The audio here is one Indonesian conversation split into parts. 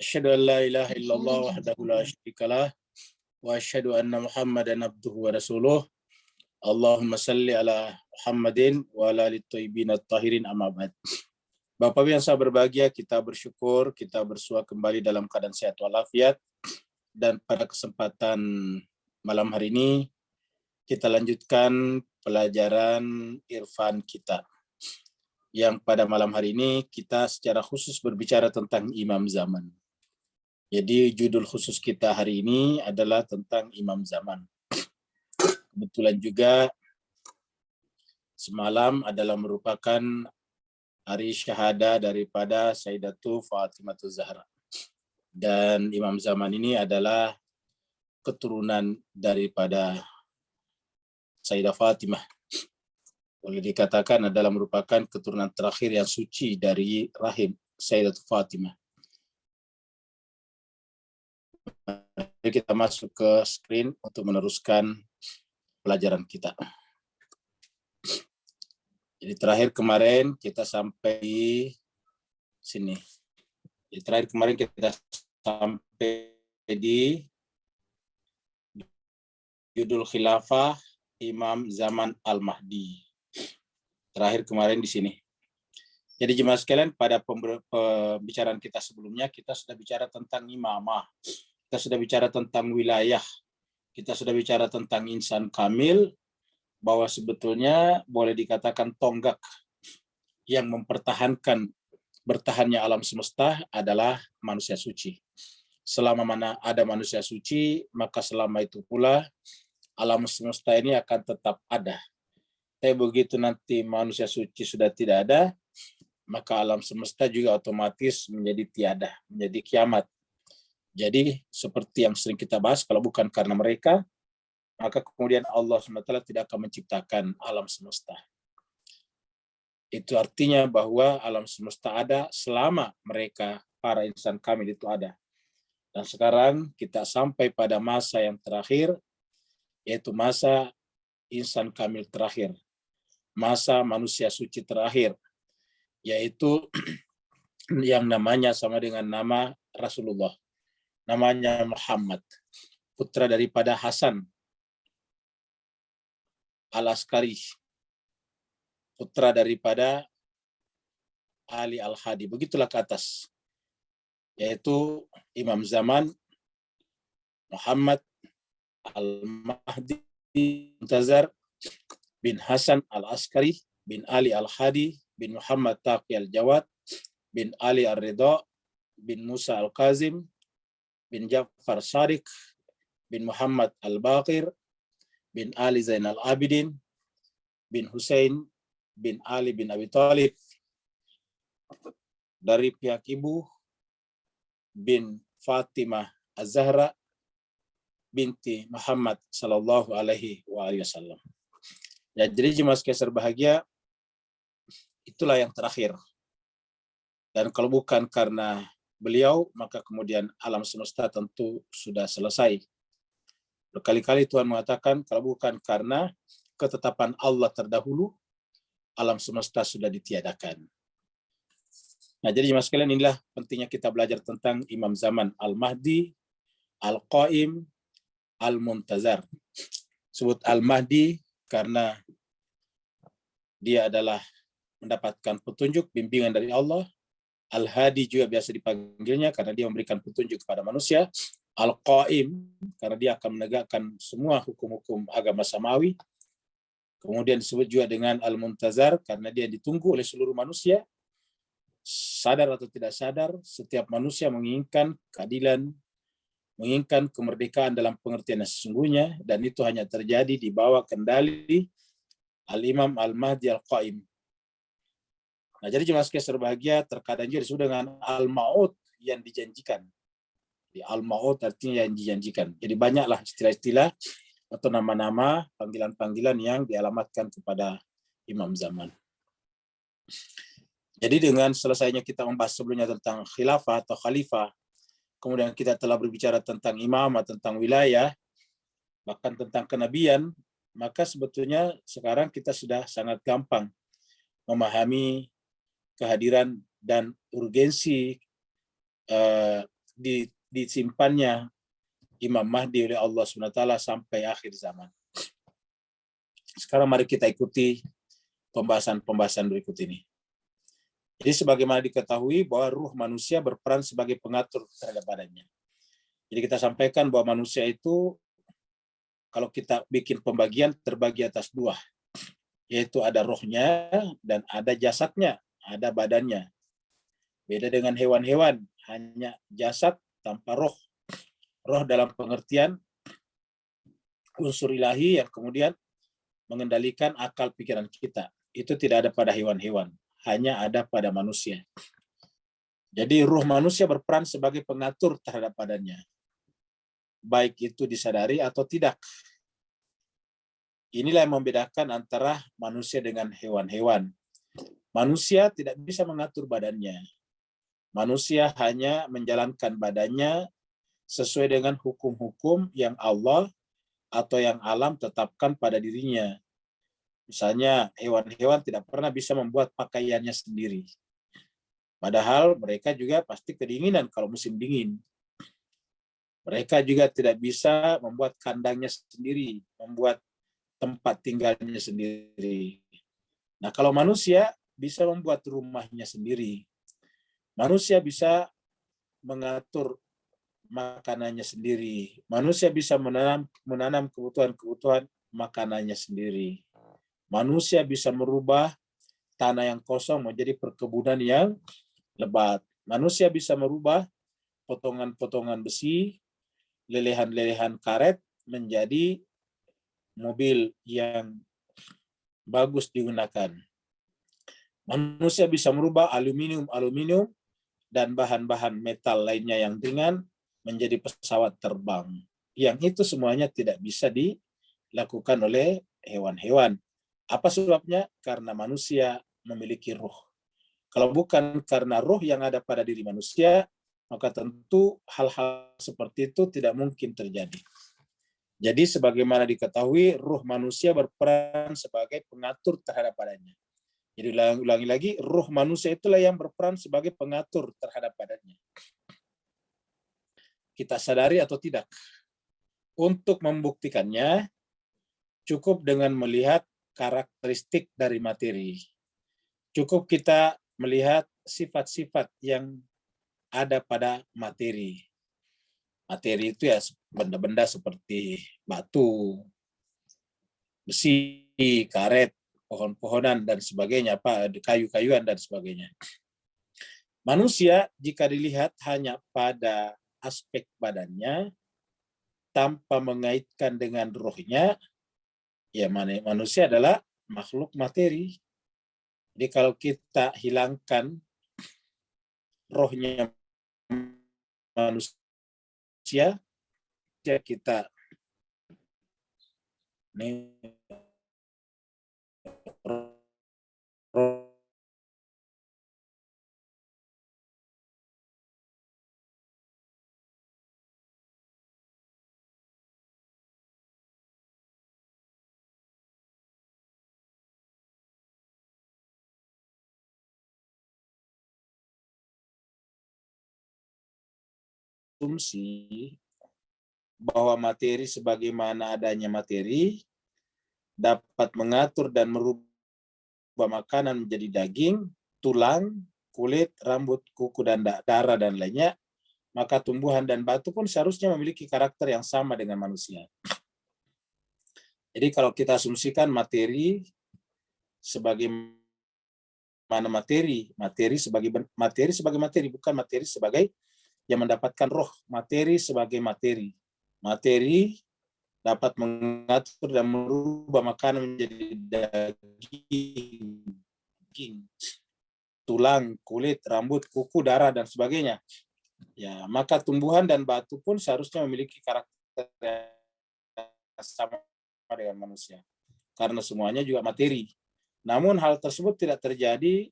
Asyhadu an la ilaha illallah wahdahu la syarikalah wa asyhadu anna Muhammadan abduhu wa rasuluh. Allahumma salli ala Muhammadin wa ala alihi thayyibin at-tahirin, amma ba'd. Bapak Ibu yang saya berbahagia, kita bersyukur kita bersua kembali dalam keadaan sehat walafiat, dan pada kesempatan malam hari ini kita lanjutkan pelajaran irfan kita, yang pada malam hari ini kita secara khusus berbicara tentang imam zaman. Jadi judul khusus kita hari ini adalah tentang imam zaman. Kebetulan juga semalam adalah merupakan hari syahada daripada Sayyidatu Fatimah Zahra. Dan imam zaman ini adalah keturunan daripada Sayyidah Fatimah. Boleh dikatakan adalah merupakan keturunan terakhir yang suci dari rahim Sayyidatu Fatimah. Mari kita masuk ke screen untuk meneruskan pelajaran kita. Jadi terakhir kemarin kita sampai di sini. Jadi terakhir kemarin kita sampai di judul khilafah Imam Zaman Al-Mahdi. Terakhir kemarin di sini. Jadi jemaah sekalian, pada pembicaraan kita sebelumnya kita sudah bicara tentang imamah. Kita sudah bicara tentang wilayah. Kita sudah bicara tentang insan kamil, bahwa sebetulnya boleh dikatakan tonggak yang mempertahankan bertahannya alam semesta adalah manusia suci. Selama mana ada manusia suci, maka selama itu pula alam semesta ini akan tetap ada. Tapi begitu nanti manusia suci sudah tidak ada, maka alam semesta juga otomatis menjadi tiada, menjadi kiamat. Jadi seperti yang sering kita bahas, kalau bukan karena mereka, maka kemudian Allah SWT tidak akan menciptakan alam semesta. Itu artinya bahwa alam semesta ada selama mereka, para insan kamil itu ada. Dan sekarang kita sampai pada masa yang terakhir, yaitu masa insan kamil terakhir. Masa manusia suci terakhir, yaitu yang namanya sama dengan nama Rasulullah. Namanya Muhammad, putra daripada Hasan Al-Askari, putra daripada Ali Al-Hadi, begitulah ke atas. Yaitu imam zaman Muhammad Al-Mahdi Muntazar bin Hasan Al-Askari bin Ali Al-Hadi bin Muhammad Taqi Al-Jawad bin Ali Ar-Ridha bin Musa Al-Kazim bin Ja'far Sadiq bin Muhammad Al-Baqir bin Ali Zainal Abidin bin Hussein bin Ali bin Abi Thalib, dari pihak ibu bin Fatimah Az-Zahra binti Muhammad sallallahu alaihi wasallam. Ya, jadi jemaah sekalian berbahagia, itulah yang terakhir. Dan kalau bukan karena beliau, maka kemudian alam semesta tentu sudah selesai. Berkali-kali Tuhan mengatakan, kalau bukan karena ketetapan Allah terdahulu, alam semesta sudah ditiadakan. Nah, jadi jemaah sekalian, inilah pentingnya kita belajar tentang imam zaman Al-Mahdi, Al-Qaim, Al-Muntazar. Sebut Al-Mahdi karena dia adalah mendapatkan petunjuk, bimbingan dari Allah. Al-Hadi juga biasa dipanggilnya karena dia memberikan petunjuk kepada manusia. Al-Qaim karena dia akan menegakkan semua hukum-hukum agama samawi. Kemudian disebut juga dengan Al-Muntazar karena dia ditunggu oleh seluruh manusia. Sadar atau tidak sadar, setiap manusia menginginkan keadilan, menginginkan kemerdekaan dalam pengertian yang sesungguhnya, dan itu hanya terjadi di bawah kendali Al-Imam Al-Mahdi Al-Qaim. Nah, jadi jemaah sekalian berbahagia, terkadang juga disebut dengan Al-Ma'ud, yang dijanjikan. Di Al-Ma'ud artinya yang dijanjikan. Jadi banyaklah istilah-istilah atau nama-nama, panggilan-panggilan yang dialamatkan kepada imam zaman. Jadi dengan selesainya kita membahas sebelumnya tentang khilafah atau khalifah, kemudian kita telah berbicara tentang imamah, tentang wilayah, bahkan tentang kenabian, maka sebetulnya sekarang kita sudah sangat gampang memahami kehadiran dan urgensi disimpannya Imam Mahdi oleh Allah SWT sampai akhir zaman. Sekarang mari kita ikuti pembahasan-pembahasan berikut ini. Jadi sebagaimana diketahui bahwa ruh manusia berperan sebagai pengatur terhadap badannya. Jadi kita sampaikan bahwa manusia itu, kalau kita bikin pembagian, terbagi atas dua. Yaitu ada rohnya dan ada jasadnya, ada badannya. Beda dengan hewan-hewan, hanya jasad tanpa roh. Roh dalam pengertian unsur ilahi yang kemudian mengendalikan akal pikiran kita. Itu tidak ada pada hewan-hewan, hanya ada pada manusia. Jadi ruh manusia berperan sebagai pengatur terhadap badannya, baik itu disadari atau tidak. Inilah yang membedakan antara manusia dengan hewan-hewan. Manusia tidak bisa mengatur badannya. Manusia hanya menjalankan badannya sesuai dengan hukum-hukum yang Allah atau yang alam tetapkan pada dirinya. Misalnya, hewan-hewan tidak pernah bisa membuat pakaiannya sendiri. Padahal mereka juga pasti kedinginan kalau musim dingin. Mereka juga tidak bisa membuat kandangnya sendiri, membuat tempat tinggalnya sendiri. Nah, kalau manusia bisa membuat rumahnya sendiri. Manusia bisa mengatur makanannya sendiri. Manusia bisa menanam kebutuhan-kebutuhan makanannya sendiri. Manusia bisa merubah tanah yang kosong menjadi perkebunan yang lebat. Manusia bisa merubah potongan-potongan besi, lelehan-lelehan karet menjadi mobil yang bagus digunakan. Manusia bisa merubah aluminium dan bahan-bahan metal lainnya yang ringan menjadi pesawat terbang. Yang itu semuanya tidak bisa dilakukan oleh hewan-hewan. Apa sebabnya? Karena manusia memiliki ruh. Kalau bukan karena ruh yang ada pada diri manusia, maka tentu hal-hal seperti itu tidak mungkin terjadi. Jadi sebagaimana diketahui, ruh manusia berperan sebagai pengatur terhadap badannya. Jadi ulangi lagi, ruh manusia itulah yang berperan sebagai pengatur terhadap badannya. Kita sadari atau tidak? Untuk membuktikannya, cukup dengan melihat karakteristik dari materi. Cukup kita melihat sifat-sifat yang ada pada materi. Materi itu ya benda-benda seperti batu, besi, karet, pohon-pohonan, dan sebagainya, kayu-kayuan, dan sebagainya. Manusia jika dilihat hanya pada aspek badannya, tanpa mengaitkan dengan rohnya, ya manusia adalah makhluk materi. Jadi kalau kita hilangkan rohnya manusia, kita ini asumsi bahwa materi sebagaimana adanya materi dapat mengatur dan merubah makanan menjadi daging, tulang, kulit, rambut, kuku, dan darah, dan lainnya, maka tumbuhan dan batu pun seharusnya memiliki karakter yang sama dengan manusia. Jadi kalau kita asumsikan materi sebagaimana materi sebagai materi, bukan materi sebagai yang mendapatkan roh, materi sebagai materi. Materi dapat mengatur dan merubah makanan menjadi daging, tulang, kulit, rambut, kuku, darah, dan sebagainya. Ya, maka tumbuhan dan batu pun seharusnya memiliki karakter yang sama dengan manusia, karena semuanya juga materi. Namun hal tersebut tidak terjadi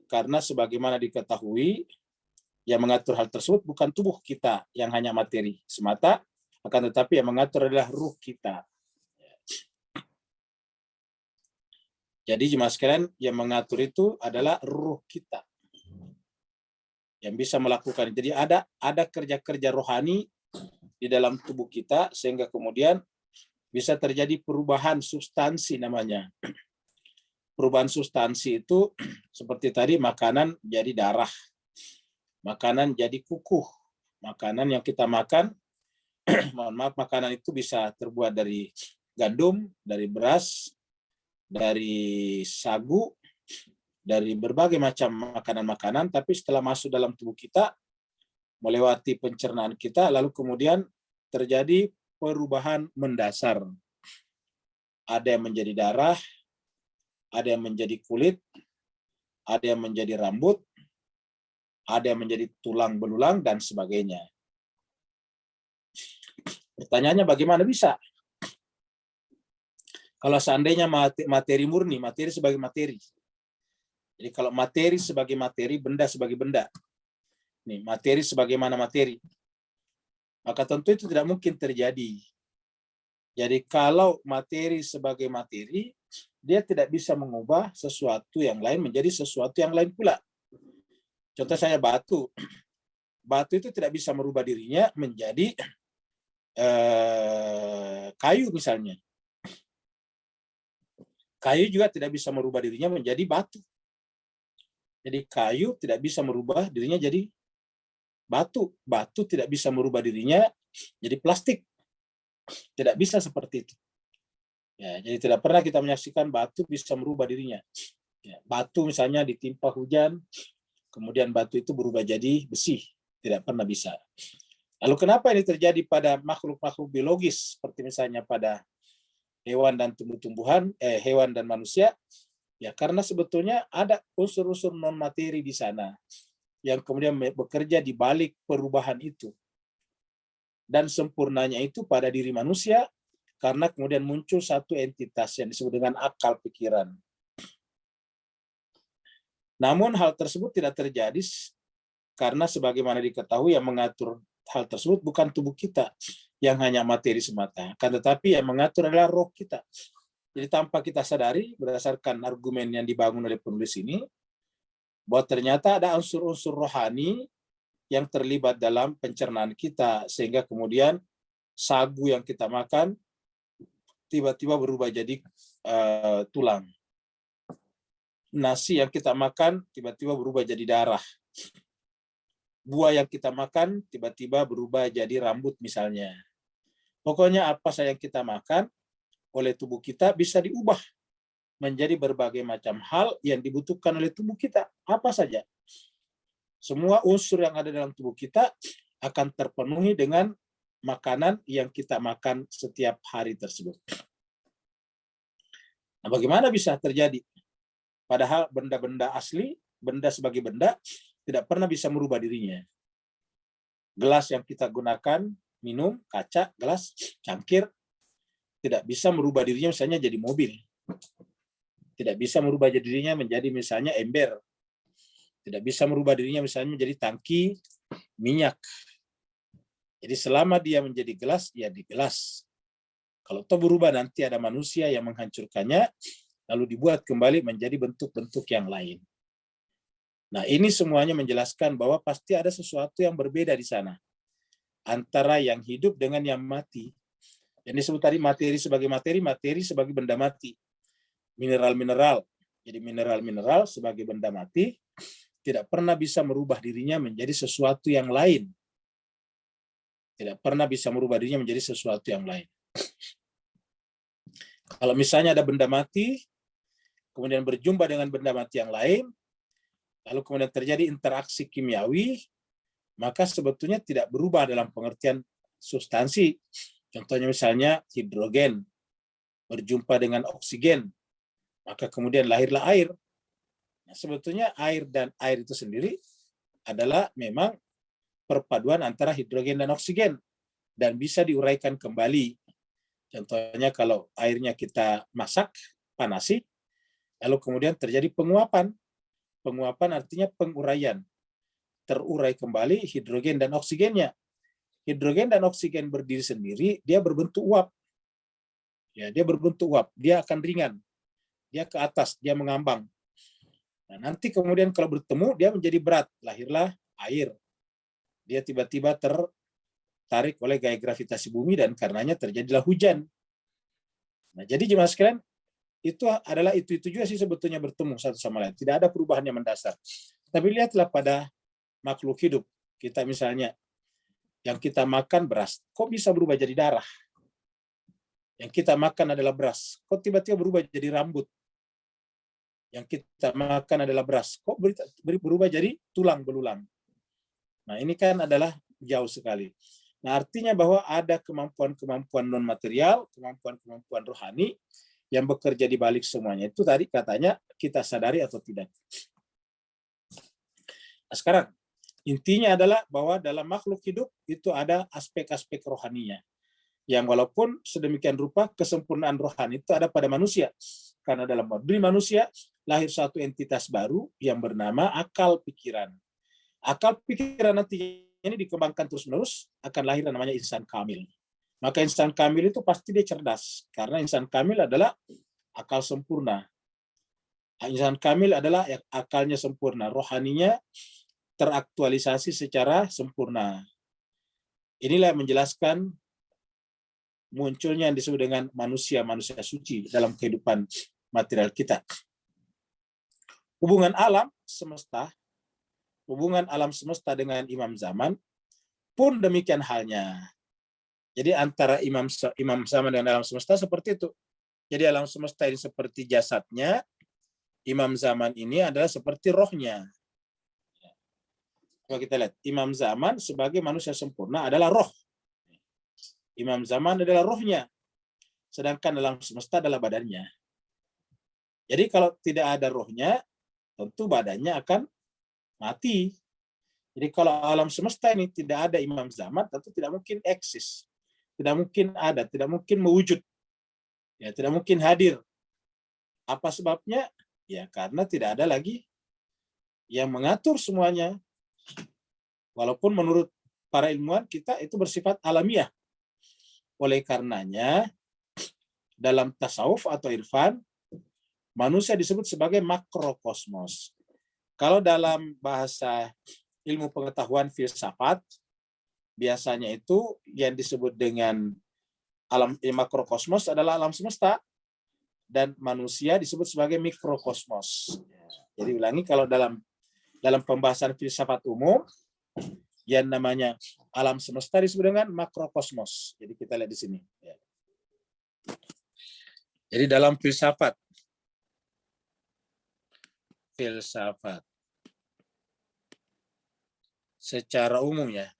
karena sebagaimana diketahui, yang mengatur hal tersebut bukan tubuh kita yang hanya materi semata, akan tetapi yang mengatur adalah ruh kita. Jadi jemaah sekalian, yang mengatur itu adalah ruh kita. yang bisa melakukan. Jadi ada kerja-kerja rohani di dalam tubuh kita sehingga kemudian bisa terjadi perubahan substansi namanya. Perubahan substansi itu seperti tadi, makanan jadi darah, makanan jadi kukuh, makanan yang kita makan, mohon maaf, makanan itu bisa terbuat dari gandum, dari beras, dari sagu, dari berbagai macam makanan-makanan, tapi setelah masuk dalam tubuh kita, melewati pencernaan kita, lalu kemudian terjadi perubahan mendasar. Ada yang menjadi darah, ada yang menjadi kulit, ada yang menjadi rambut, ada yang menjadi tulang belulang, dan sebagainya. Pertanyaannya bagaimana bisa? Kalau seandainya materi murni, materi sebagai materi. Jadi kalau materi sebagai materi, benda sebagai benda. Nih, materi sebagaimana materi. Maka tentu itu tidak mungkin terjadi. Jadi kalau materi sebagai materi, dia tidak bisa mengubah sesuatu yang lain menjadi sesuatu yang lain pula. Contoh saya batu. Batu itu tidak bisa merubah dirinya menjadi kayu misalnya. Kayu juga tidak bisa merubah dirinya menjadi batu. Jadi kayu tidak bisa merubah dirinya jadi batu. Batu tidak bisa merubah dirinya jadi plastik. Tidak bisa seperti itu. Ya, jadi tidak pernah kita menyaksikan batu bisa merubah dirinya. Ya, batu misalnya ditimpa hujan, kemudian batu itu berubah jadi besi. Tidak pernah bisa. Lalu kenapa ini terjadi pada makhluk-makhluk biologis, seperti misalnya pada hewan dan tumbuh-tumbuhan, hewan dan manusia? Ya karena sebetulnya ada unsur-unsur non-materi di sana yang kemudian bekerja di balik perubahan itu. Dan sempurnanya itu pada diri manusia, karena kemudian muncul satu entitas yang disebut dengan akal pikiran. Namun hal tersebut tidak terjadi karena sebagaimana diketahui yang mengatur hal tersebut bukan tubuh kita yang hanya materi semata, kan tetapi yang mengatur adalah roh kita. Jadi tanpa kita sadari berdasarkan argumen yang dibangun oleh penulis ini, bahwa ternyata ada unsur-unsur rohani yang terlibat dalam pencernaan kita, sehingga kemudian sagu yang kita makan tiba-tiba berubah jadi tulang. Nasi yang kita makan tiba-tiba berubah jadi darah. Buah yang kita makan tiba-tiba berubah jadi rambut misalnya. Pokoknya apa saja yang kita makan oleh tubuh kita bisa diubah menjadi berbagai macam hal yang dibutuhkan oleh tubuh kita. Apa saja. Semua unsur yang ada dalam tubuh kita akan terpenuhi dengan makanan yang kita makan setiap hari tersebut. Nah, bagaimana bisa terjadi? Padahal benda-benda asli, benda sebagai benda, tidak pernah bisa merubah dirinya. Gelas yang kita gunakan, minum, kaca, gelas, cangkir, tidak bisa merubah dirinya misalnya jadi mobil. Tidak bisa merubah dirinya menjadi misalnya ember. Tidak bisa merubah dirinya misalnya menjadi tangki minyak. Jadi selama dia menjadi gelas, ya di gelas. Kalau toh berubah nanti ada manusia yang menghancurkannya, lalu dibuat kembali menjadi bentuk-bentuk yang lain. Nah, ini semuanya menjelaskan bahwa pasti ada sesuatu yang berbeda di sana antara yang hidup dengan yang mati. Yang disebut tadi materi sebagai materi, materi sebagai benda mati. Mineral-mineral. Jadi mineral-mineral sebagai benda mati tidak pernah bisa merubah dirinya menjadi sesuatu yang lain. Tidak pernah bisa merubah dirinya menjadi sesuatu yang lain. Kalau misalnya ada benda mati, kemudian berjumpa dengan benda mati yang lain, lalu kemudian terjadi interaksi kimiawi, maka sebetulnya tidak berubah dalam pengertian substansi. Contohnya misalnya hidrogen berjumpa dengan oksigen, maka kemudian lahirlah air. Nah, sebetulnya air dan air itu sendiri adalah memang perpaduan antara hidrogen dan oksigen dan bisa diuraikan kembali. Contohnya kalau airnya kita masak, panasi, lalu kemudian terjadi penguapan. Penguapan artinya penguraian. Terurai kembali hidrogen dan oksigennya. Hidrogen dan oksigen berdiri sendiri, dia berbentuk uap. Ya, dia berbentuk uap, dia akan ringan. Dia ke atas, dia mengambang. Nah, nanti kemudian kalau bertemu, dia menjadi berat. Lahirlah air. Dia tiba-tiba tertarik oleh gaya gravitasi bumi dan karenanya terjadilah hujan. Nah, jadi jemaah sekalian, itu adalah itu juga sih sebetulnya bertemu satu sama lain. Tidak ada perubahan yang mendasar. Tapi lihatlah pada makhluk hidup. Kita misalnya, yang kita makan beras, kok bisa berubah jadi darah? Yang kita makan adalah beras, kok tiba-tiba berubah jadi rambut? Yang kita makan adalah beras, kok berubah jadi tulang belulang? Nah, ini kan adalah jauh sekali. Nah, artinya bahwa ada kemampuan-kemampuan non-material, kemampuan-kemampuan rohani yang bekerja di balik semuanya. Itu tadi katanya kita sadari atau tidak. Nah, sekarang intinya adalah bahwa dalam makhluk hidup itu ada aspek-aspek rohaninya. Yang walaupun sedemikian rupa kesempurnaan rohani itu ada pada manusia. Karena dalam diri manusia lahir satu entitas baru yang bernama akal pikiran. Akal pikiran nanti ini dikembangkan terus-menerus, akan lahir namanya insan kamil. Maka insan kamil itu pasti dia cerdas. Karena insan kamil adalah akal sempurna. Insan kamil adalah akalnya sempurna. Rohaninya teraktualisasi secara sempurna. Inilah yang menjelaskan munculnya yang disebut dengan manusia suci dalam kehidupan material kita. Hubungan alam semesta dengan imam zaman pun demikian halnya. Jadi antara imam zaman dengan alam semesta seperti itu. Jadi alam semesta ini seperti jasadnya, imam zaman ini adalah seperti rohnya. Kalau kita lihat, imam zaman sebagai manusia sempurna adalah roh. Imam zaman adalah rohnya, sedangkan alam semesta adalah badannya. Jadi kalau tidak ada rohnya, tentu badannya akan mati. Jadi kalau alam semesta ini tidak ada imam zaman, tentu tidak mungkin eksis, tidak mungkin ada, tidak mungkin mewujud, ya tidak mungkin hadir. Apa sebabnya? Ya karena tidak ada lagi yang mengatur semuanya. Walaupun menurut para ilmuwan kita itu bersifat alamiah. Oleh karenanya, dalam tasawuf atau irfan, manusia disebut sebagai makrokosmos. Kalau dalam bahasa ilmu pengetahuan filsafat, biasanya itu yang disebut dengan alam makrokosmos adalah alam semesta, dan manusia disebut sebagai mikrokosmos. Jadi ulangi, kalau dalam pembahasan filsafat umum, yang namanya alam semesta disebut dengan makrokosmos. Jadi kita lihat di sini. Jadi dalam filsafat secara umum ya.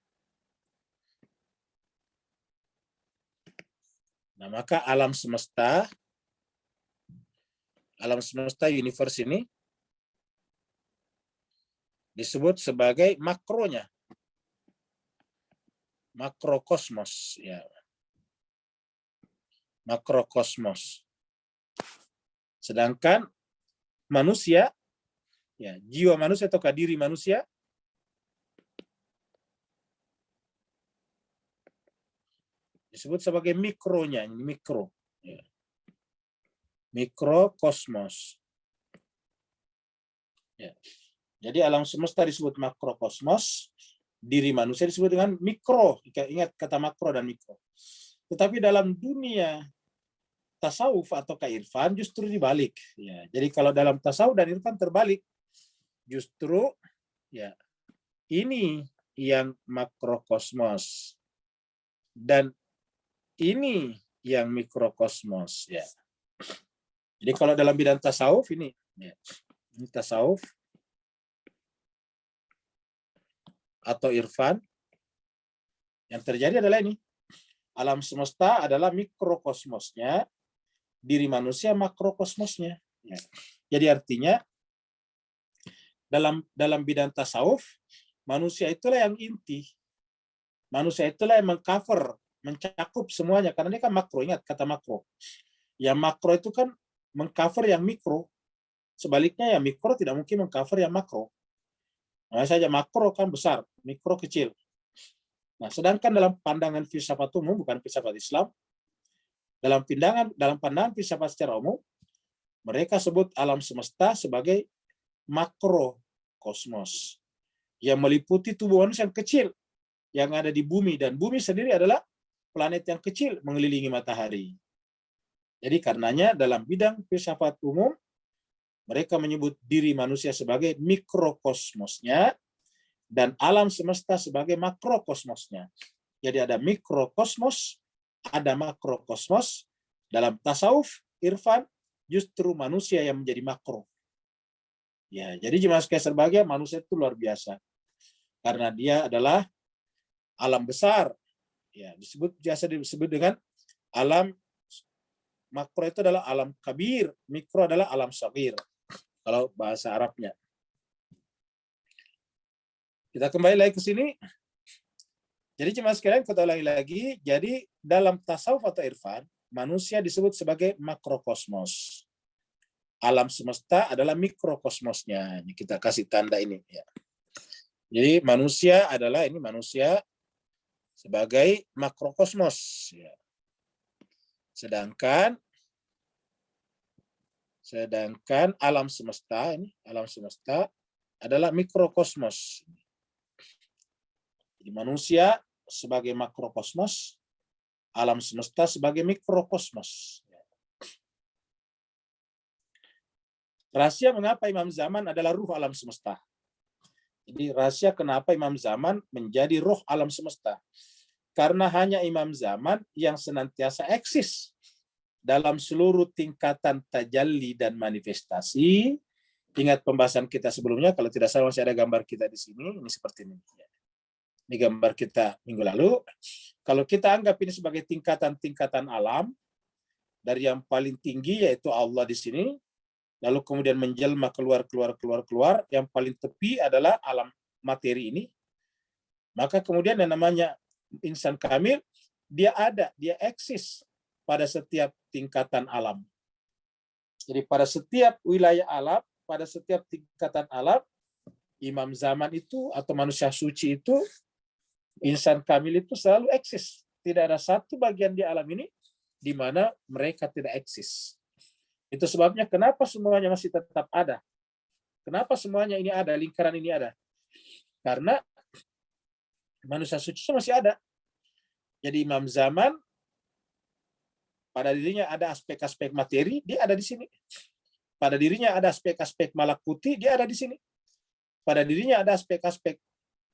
Nah, maka alam semesta universe ini disebut sebagai makronya. Makrokosmos ya. Makrokosmos. Sedangkan manusia ya, jiwa manusia atau diri manusia disebut sebagai mikronya, mikro ya. Mikrokosmos ya. Jadi alam semesta disebut makrokosmos, diri manusia disebut dengan mikro. Ingat kata makro dan mikro. Tetapi dalam dunia tasawuf atau keirfan justru dibalik. Ya, jadi kalau dalam tasawuf dan irfan terbalik, justru ya ini yang makrokosmos dan ini yang mikrokosmos. Ya. Jadi kalau dalam bidang tasawuf ini, ya, ini tasawuf atau irfan, yang terjadi adalah ini. Alam semesta adalah mikrokosmosnya, diri manusia makrokosmosnya. Ya. Jadi artinya dalam bidang tasawuf, manusia itulah yang inti. Manusia itulah yang mengcover, mencakup semuanya. Karena ini kan makro, ingat kata makro. Yang makro itu kan mengcover yang mikro. Sebaliknya yang mikro tidak mungkin mengcover yang makro. Nah, saja makro kan besar, mikro kecil. Nah, sedangkan dalam pandangan filsafat umum, bukan filsafat Islam, dalam pandangan filsafat secara umum, mereka sebut alam semesta sebagai makrokosmos. yang meliputi tubuh manusia yang kecil yang ada di bumi, dan bumi sendiri adalah planet yang kecil mengelilingi matahari. Jadi karenanya dalam bidang filsafat umum mereka menyebut diri manusia sebagai mikrokosmosnya dan alam semesta sebagai makrokosmosnya. Jadi ada mikrokosmos, ada makrokosmos. Dalam tasawuf, irfan, justru manusia yang menjadi makro. Ya, jadi jemaah sekalian berbahagia, manusia itu luar biasa. Karena dia adalah alam besar. Ya, biasa disebut dengan alam makro itu adalah alam kabir, mikro adalah alam sagir. Kalau bahasa Arabnya. Kita kembali lagi ke sini. Jadi jemaah sekalian, kita ulangi lagi. Jadi dalam tasawuf atau irfan, manusia disebut sebagai makrokosmos. Alam semesta adalah mikrokosmosnya. Ini kita kasih tanda ini. Ya. Jadi manusia adalah ini manusia sebagai makrokosmos. Ya. Sedangkan alam semesta ini adalah mikrokosmos. Jadi manusia sebagai makrokosmos, alam semesta sebagai mikrokosmos. Rahasia mengapa Imam Zaman adalah ruh alam semesta. Jadi rahasia kenapa Imam Zaman menjadi roh alam semesta. Karena hanya Imam Zaman yang senantiasa eksis dalam seluruh tingkatan tajalli dan manifestasi. Ingat pembahasan kita sebelumnya, kalau tidak salah masih ada gambar kita di sini, ini seperti ini. Ini gambar kita minggu lalu. Kalau kita anggap ini sebagai tingkatan-tingkatan alam, dari yang paling tinggi yaitu Allah di sini, lalu kemudian menjelma keluar, yang paling tepi adalah alam materi ini. Maka kemudian yang namanya insan kamil, dia eksis pada setiap tingkatan alam. Jadi pada setiap wilayah alam, pada setiap tingkatan alam, Imam Zaman itu atau manusia suci itu, insan kamil itu selalu eksis. Tidak ada satu bagian di alam ini di mana mereka tidak eksis. Itu sebabnya kenapa semuanya masih tetap ada. Kenapa semuanya ini ada, lingkaran ini ada. Karena manusia suci itu masih ada. Jadi Imam Zaman, pada dirinya ada aspek-aspek materi, dia ada di sini. Pada dirinya ada aspek-aspek malakuti, dia ada di sini. Pada dirinya ada aspek-aspek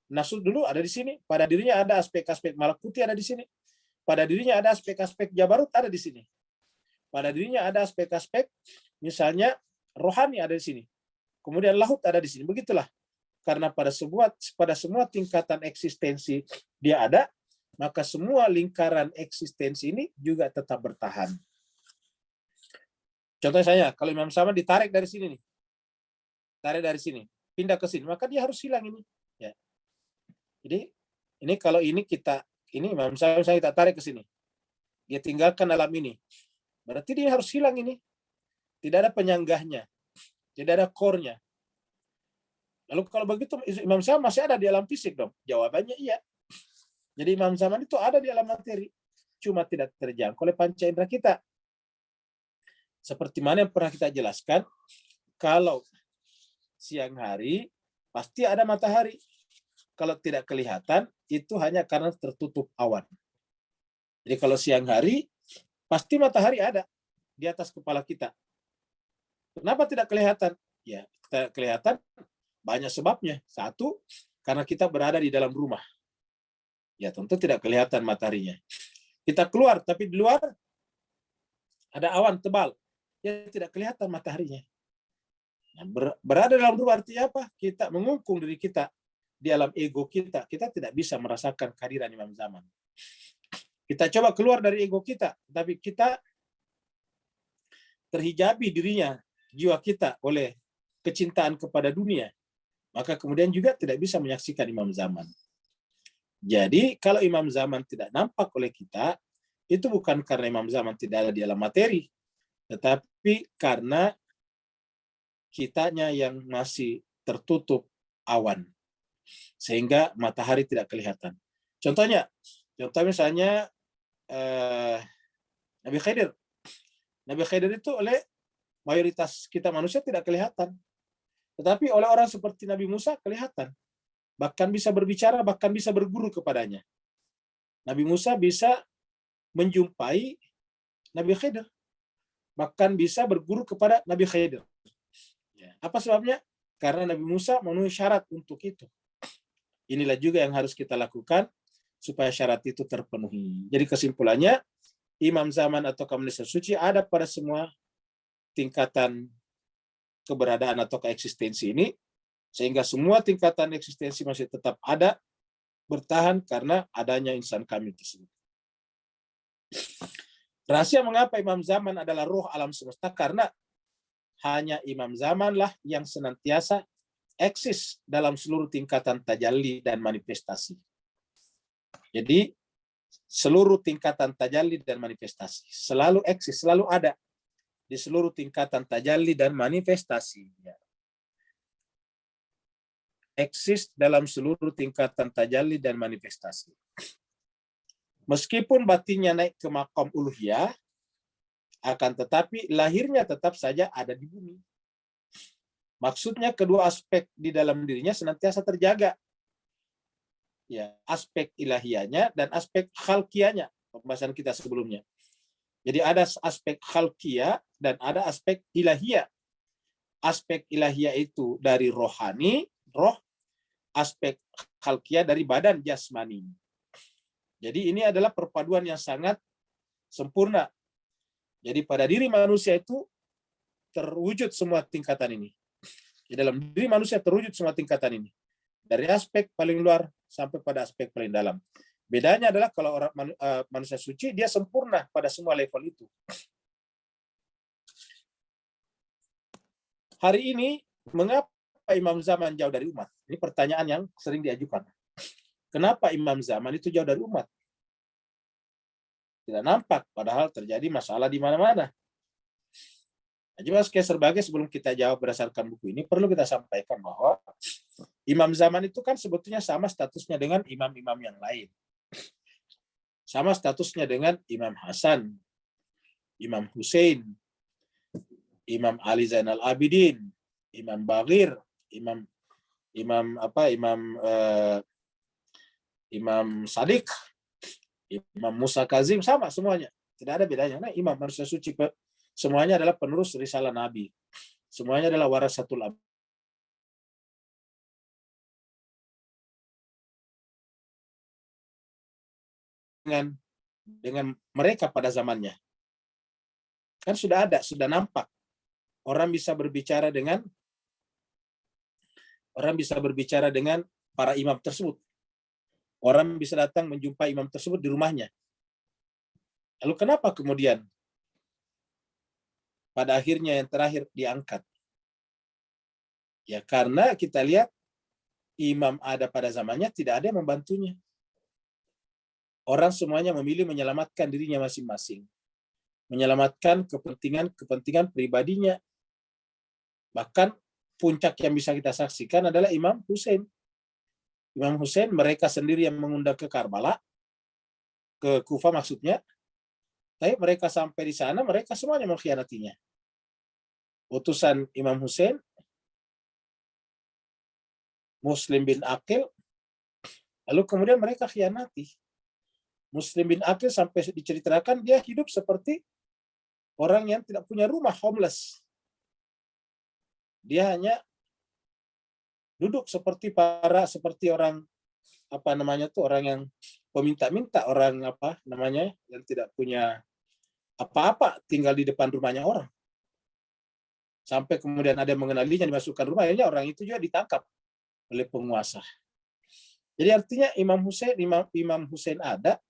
nasul dulu ada di sini. Pada dirinya ada aspek-aspek malakuti ada di sini. Pada dirinya ada aspek-aspek jabarut ada di sini. Pada dirinya ada aspek-aspek misalnya rohani ada di sini. Kemudian lahut ada di sini. Begitulah. Karena pada semua tingkatan eksistensi dia ada, maka semua lingkaran eksistensi ini juga tetap bertahan. Contohnya saya, kalau Imam Zaman ditarik dari sini nih. Tarik dari sini, pindah ke sini, maka dia harus hilang ini. Ya. Jadi ini kalau ini Imam Zaman kita tarik ke sini. Dia tinggalkan alam ini. Berarti dia harus hilang ini. Tidak ada penyanggahnya. Tidak ada core-nya. Lalu kalau begitu Imam Zaman masih ada di alam fisik dong? Jawabannya iya. Jadi Imam Zaman itu ada di alam materi. Cuma tidak terjangkau oleh panca indera kita. Seperti mana yang pernah kita jelaskan, kalau siang hari pasti ada matahari. Kalau tidak kelihatan, itu hanya karena tertutup awan. Jadi kalau siang hari, pasti matahari ada di atas kepala kita. Kenapa tidak kelihatan? Ya, tidak kelihatan banyak sebabnya. Satu, karena kita berada di dalam rumah. Ya, tentu tidak kelihatan mataharinya. Kita keluar, tapi di luar ada awan tebal. Ya, tidak kelihatan mataharinya. Nah, berada dalam rumah artinya apa? Kita mengungkung diri kita di alam ego kita. Kita tidak bisa merasakan kehadiran Imam Zaman. Kita coba keluar dari ego kita, tapi kita terhijabi dirinya, jiwa kita oleh kecintaan kepada dunia. Maka kemudian juga tidak bisa menyaksikan Imam Zaman. Jadi kalau Imam Zaman tidak nampak oleh kita, itu bukan karena Imam Zaman tidak ada di alam materi, tetapi karena kitanya yang masih tertutup awan, sehingga matahari tidak kelihatan. Contoh misalnya Nabi Khidir. Nabi Khidir itu oleh mayoritas kita manusia tidak kelihatan. Tetapi oleh orang seperti Nabi Musa kelihatan. bahkan bisa berbicara, bahkan bisa berguru kepadanya. Nabi Musa bisa menjumpai Nabi Khidir, bahkan bisa berguru kepada Nabi Khidir. Apa sebabnya? Karena Nabi Musa memenuhi syarat untuk itu. Inilah juga yang harus kita lakukan supaya syarat itu terpenuhi. Jadi kesimpulannya, imam zaman atau manusia suci ada pada semua tingkatan keberadaan atau keeksistensi ini, sehingga semua tingkatan eksistensi masih tetap ada, bertahan karena adanya insan kamil tersebut. Rahasia mengapa imam zaman adalah roh alam semesta, karena hanya imam zamanlah yang senantiasa eksis dalam seluruh tingkatan tajalli dan manifestasi. Jadi seluruh tingkatan tajalli dan manifestasi selalu eksis, selalu ada di seluruh tingkatan tajalli dan manifestasi. Eksis dalam seluruh tingkatan tajalli dan manifestasi. Meskipun batinnya naik ke maqam uluhiyah, akan tetapi lahirnya tetap saja ada di bumi. Maksudnya kedua aspek di dalam dirinya senantiasa terjaga. Ya, aspek ilahiyahnya dan aspek khalqiyahnya, pembahasan kita sebelumnya. Jadi ada aspek khalqiyah dan ada aspek ilahiyah. Aspek ilahiyah itu dari rohani, roh, aspek khalqiyah dari badan jasmani. Jadi ini adalah perpaduan yang sangat sempurna. Jadi pada diri manusia itu terwujud semua tingkatan ini. Di dalam diri manusia terwujud semua tingkatan ini. Dari aspek paling luar sampai pada aspek paling dalam. Bedanya adalah kalau orang manusia suci, dia sempurna pada semua level itu. Hari ini, mengapa imam zaman jauh dari umat? Ini pertanyaan yang sering diajukan. Kenapa imam zaman itu jauh dari umat? Tidak nampak, padahal terjadi masalah di mana-mana. Jadi sebagai sebelum kita jawab berdasarkan buku ini, perlu kita sampaikan bahwa imam zaman itu kan sebetulnya sama statusnya dengan imam-imam yang lain. Sama statusnya dengan Imam Hasan, Imam Hussein, Imam Ali Zainal Abidin, Imam Baghir, Imam Sadiq, Imam Musa Kazim, sama semuanya. Tidak ada bedanya. Nah, imam manusia suci semuanya adalah penerus risalah Nabi. Semuanya adalah warasatul Nabi. Dengan mereka pada zamannya. Kan sudah ada, sudah nampak. Orang bisa berbicara dengan para imam tersebut. Orang bisa datang menjumpai imam tersebut di rumahnya. Lalu kenapa kemudian pada akhirnya yang terakhir diangkat? Ya karena kita lihat imam ada pada zamannya, tidak ada yang membantunya. Orang semuanya memilih menyelamatkan dirinya masing-masing. Menyelamatkan kepentingan pribadinya. Bahkan puncak yang bisa kita saksikan adalah Imam Hussein. Imam Hussein mereka sendiri yang mengundang ke Karbala, ke Kufa maksudnya. Tapi mereka sampai di sana, mereka semuanya mengkhianatinya. Utusan Imam Hussein, Muslim bin Aqil, lalu kemudian mereka khianati. Muslim bin Aqil sampai diceritakan dia hidup seperti orang yang tidak punya rumah, homeless. Dia hanya duduk seperti orang orang yang peminta-minta, orang yang tidak punya apa-apa, tinggal di depan rumahnya orang. Sampai kemudian ada yang mengenalinya, dimasukkan rumah, akhirnya orang itu juga ditangkap oleh penguasa. Jadi artinya Imam Hussein ada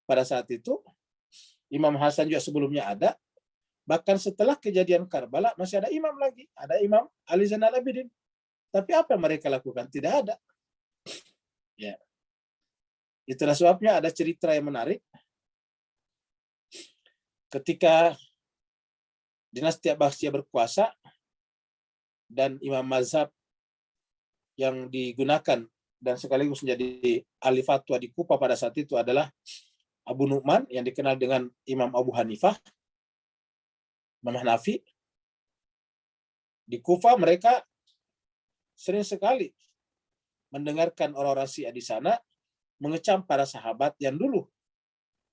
pada saat itu, Imam Hasan juga sebelumnya ada, bahkan setelah kejadian Karbala masih ada imam lagi, ada Imam Ali Zainal Abidin. Tapi apa yang mereka lakukan? Tidak ada. Ya. Itulah sebabnya ada cerita yang menarik. Ketika dinasti Abbasiyah berkuasa dan imam mazhab yang digunakan dan sekaligus menjadi ahli fatwa di Kufa pada saat itu adalah Abu Nu'man yang dikenal dengan Imam Abu Hanifah, Imam Hanafi. Di Kufa mereka sering sekali mendengarkan orang-orang Syiah di sana mengecam para sahabat yang dulu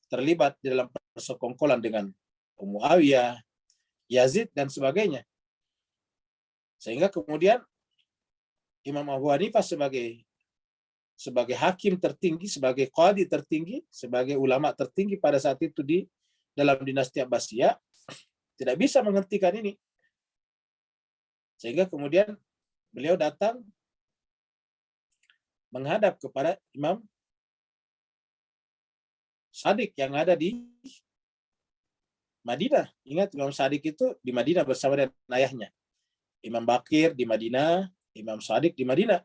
terlibat di dalam persekongkolan dengan Muawiyah, Yazid, dan sebagainya. Sehingga kemudian Imam Abu Hanifah sebagai hakim tertinggi, sebagai qadhi tertinggi, sebagai ulama tertinggi pada saat itu di dalam dinasti Abbasiyah, tidak bisa menghentikan ini. Sehingga kemudian beliau datang menghadap kepada Imam Shadiq yang ada di Madinah. Ingat, Imam Shadiq itu di Madinah bersama dengan ayahnya. Imam Bakir di Madinah, Imam Shadiq di Madinah.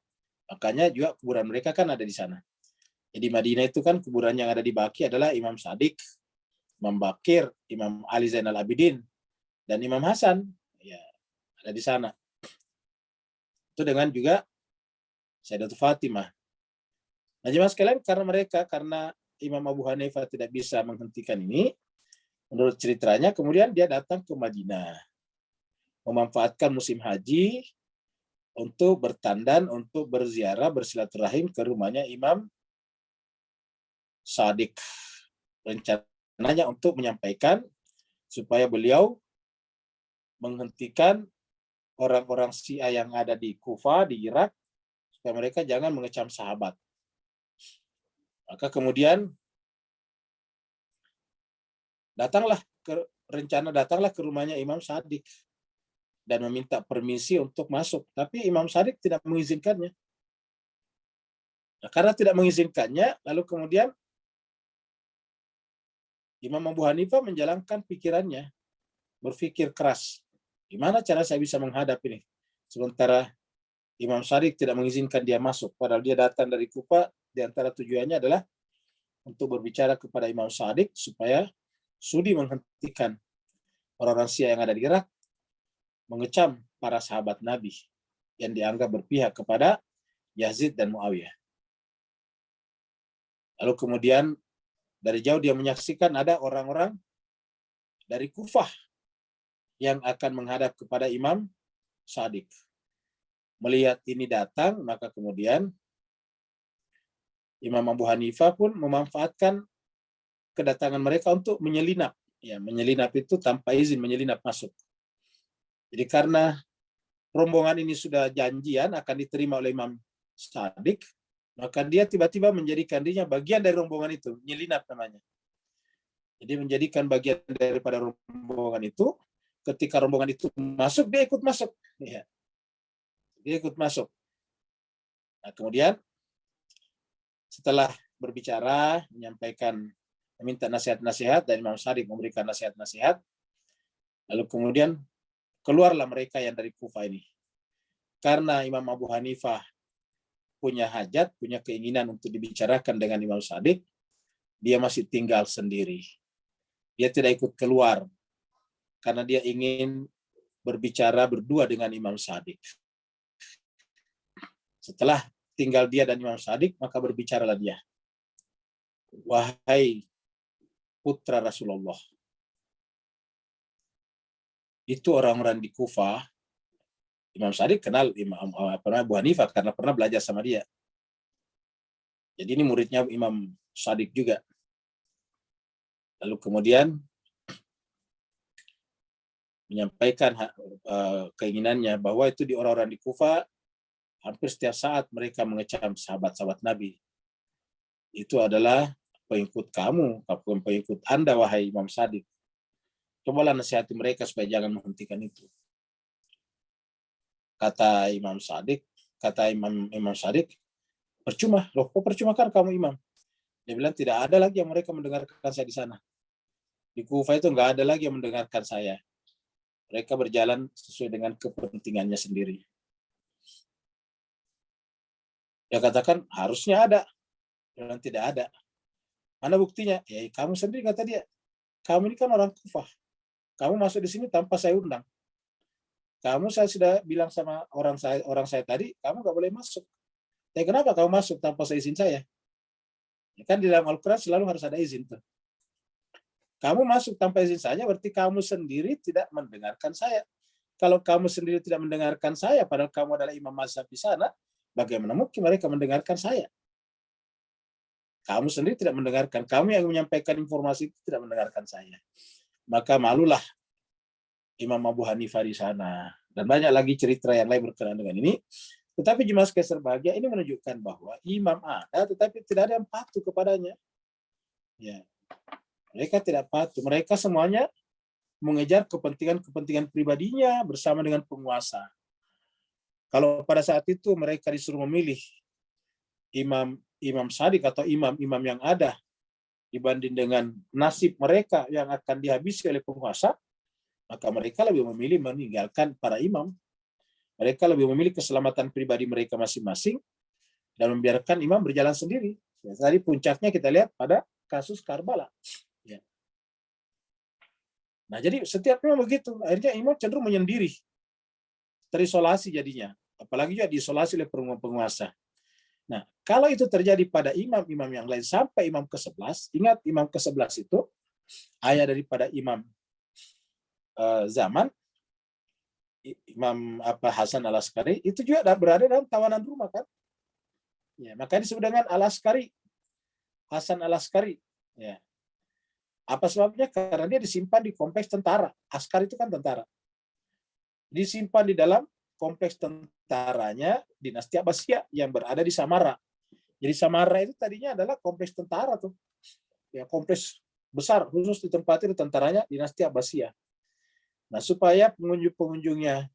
Makanya juga kuburan mereka kan ada di sana. Jadi Madinah itu kan kuburan yang ada di Baqi adalah Imam Shadiq, Imam Bakir, Imam Ali Zainal Abidin, dan Imam Hasan. Ya, ada di sana. Itu dengan juga Sayyidatul Fatimah. Nah, jemaah sekalian, karena Imam Abu Hanifah tidak bisa menghentikan ini, menurut ceritanya, kemudian dia datang ke Madinah, memanfaatkan musim haji untuk bertandan, untuk berziarah, bersilaturahim ke rumahnya Imam Shadiq. Rencananya untuk menyampaikan supaya beliau menghentikan orang-orang Syiah yang ada di Kufah, di Irak, supaya mereka jangan mengecam sahabat. Maka kemudian datanglah ke rumahnya Imam Shadiq dan meminta permisi untuk masuk. Tapi Imam Shadiq tidak mengizinkannya. Nah, karena tidak mengizinkannya, lalu kemudian Imam Abu Hanifah menjalankan pikirannya, berpikir keras. Gimana cara saya bisa menghadap ini? Sementara Imam Shadiq tidak mengizinkan dia masuk, padahal dia datang dari Kufah. Di antara tujuannya adalah untuk berbicara kepada Imam Shadiq supaya sudi menghentikan orang-orang Syiah yang ada di Irak mengecam para sahabat Nabi yang dianggap berpihak kepada Yazid dan Muawiyah. Lalu kemudian dari jauh dia menyaksikan ada orang-orang dari Kufah yang akan menghadap kepada Imam Shadiq. Melihat ini datang, maka kemudian Imam Abu Hanifah pun memanfaatkan kedatangan mereka untuk menyelinap. Ya, menyelinap itu tanpa izin, menyelinap masuk. Jadi karena rombongan ini sudah janjian akan diterima oleh Imam Shadiq, maka dia tiba-tiba menjadikan dirinya bagian dari rombongan itu, nyelinap namanya. Jadi menjadikan bagian daripada rombongan itu, ketika rombongan itu masuk, dia ikut masuk. Ya. Dia ikut masuk. Nah, kemudian setelah berbicara, menyampaikan, meminta nasihat-nasihat, dan Imam Shadiq memberikan nasihat-nasihat, lalu kemudian keluarlah mereka yang dari Kufah ini. Karena Imam Abu Hanifah punya hajat, punya keinginan untuk dibicarakan dengan Imam Shadiq, dia masih tinggal sendiri. Dia tidak ikut keluar, karena dia ingin berbicara berdua dengan Imam Shadiq. Setelah tinggal dia dan Imam Shadiq, maka berbicaralah dia. Wahai putra Rasulullah, itu orang-orang di Kufah, Imam Shadiq kenal Abu Hanifah karena pernah belajar sama dia. Jadi ini muridnya Imam Shadiq juga. Lalu kemudian menyampaikan keinginannya bahwa itu di orang-orang di Kufah, hampir setiap saat mereka mengecam sahabat-sahabat Nabi. Itu adalah pengikut kamu, pengikut Anda, wahai Imam Shadiq. Cobalah nasihati mereka supaya jangan menghentikan itu. Kata Imam Shadiq, percuma. Loh, kok percuma kan kamu imam? Dia bilang tidak ada lagi yang mereka mendengarkan saya di sana. Di Kufah itu nggak ada lagi yang mendengarkan saya. Mereka berjalan sesuai dengan kepentingannya sendiri. Dia katakan harusnya ada. Dia bilang tidak ada. Mana buktinya? Ya kamu sendiri, kata dia. Kamu ini kan orang Kufah. Kamu masuk di sini tanpa saya undang. Saya sudah bilang sama orang saya tadi, kamu nggak boleh masuk. Ya kenapa kamu masuk tanpa seizin saya? Ya kan di dalam Al-Quran selalu harus ada izin tuh. Kamu masuk tanpa izin saya, berarti kamu sendiri tidak mendengarkan saya. Kalau kamu sendiri tidak mendengarkan saya, padahal kamu adalah imam mazhab di sana, Bagaimana mungkin mereka mendengarkan saya? Kamu sendiri tidak mendengarkan. Kamu yang menyampaikan informasi itu tidak mendengarkan saya. Maka malulah Imam Abu Hanifah di sana. Dan banyak lagi cerita yang lain berkenaan dengan ini. Tetapi jemaah sekalian berbahagia, ini menunjukkan bahwa imam ada, tetapi tidak ada yang patuh kepadanya. Ya, mereka tidak patuh. Mereka semuanya mengejar kepentingan pribadinya bersama dengan penguasa. Kalau pada saat itu mereka disuruh memilih imam sadik atau imam yang ada dibanding dengan nasib mereka yang akan dihabisi oleh penguasa, maka mereka lebih memilih meninggalkan para imam. Mereka lebih memilih keselamatan pribadi mereka masing-masing dan membiarkan imam berjalan sendiri. Ya, tadi puncaknya kita lihat pada kasus Karbala. Ya. Nah, jadi setiap imam begitu. Akhirnya imam cenderung menyendiri, terisolasi jadinya. Apalagi juga diisolasi oleh penguasa. Nah, kalau itu terjadi pada imam-imam yang lain sampai imam ke-11, ingat imam ke-11 itu ayah daripada imam zaman, Imam Hasan Al-Askari, itu juga berada dalam tawanan rumah kan. Ya, makanya disebut dengan Al-Askari, Hasan Al-Askari. Ya. Apa sebabnya? Karena dia disimpan di kompleks tentara. Askari itu kan tentara. Disimpan di dalam kompleks tentaranya dinasti Abbasiyah yang berada di Samara. Jadi Samara itu tadinya adalah kompleks tentara tuh. Ya, kompleks besar khusus ditempati di tentaranya dinasti Abbasiyah. Nah, supaya pengunjung-pengunjungnya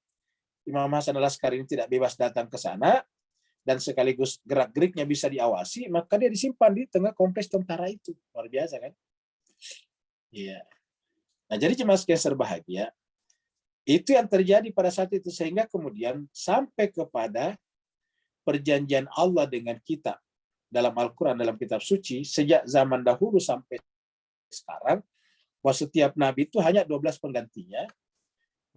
Imam Hasan Al-Askari ini tidak bebas datang ke sana dan sekaligus gerak-geriknya bisa diawasi, maka dia disimpan di tengah kompleks tentara itu. Luar biasa kan? Iya. Nah, jadi jemaah sekalian berbahagia, itu yang terjadi pada saat itu sehingga kemudian sampai kepada perjanjian Allah dengan kita dalam Al-Quran, dalam kitab suci, sejak zaman dahulu sampai sekarang, bahwa setiap nabi itu hanya 12 penggantinya.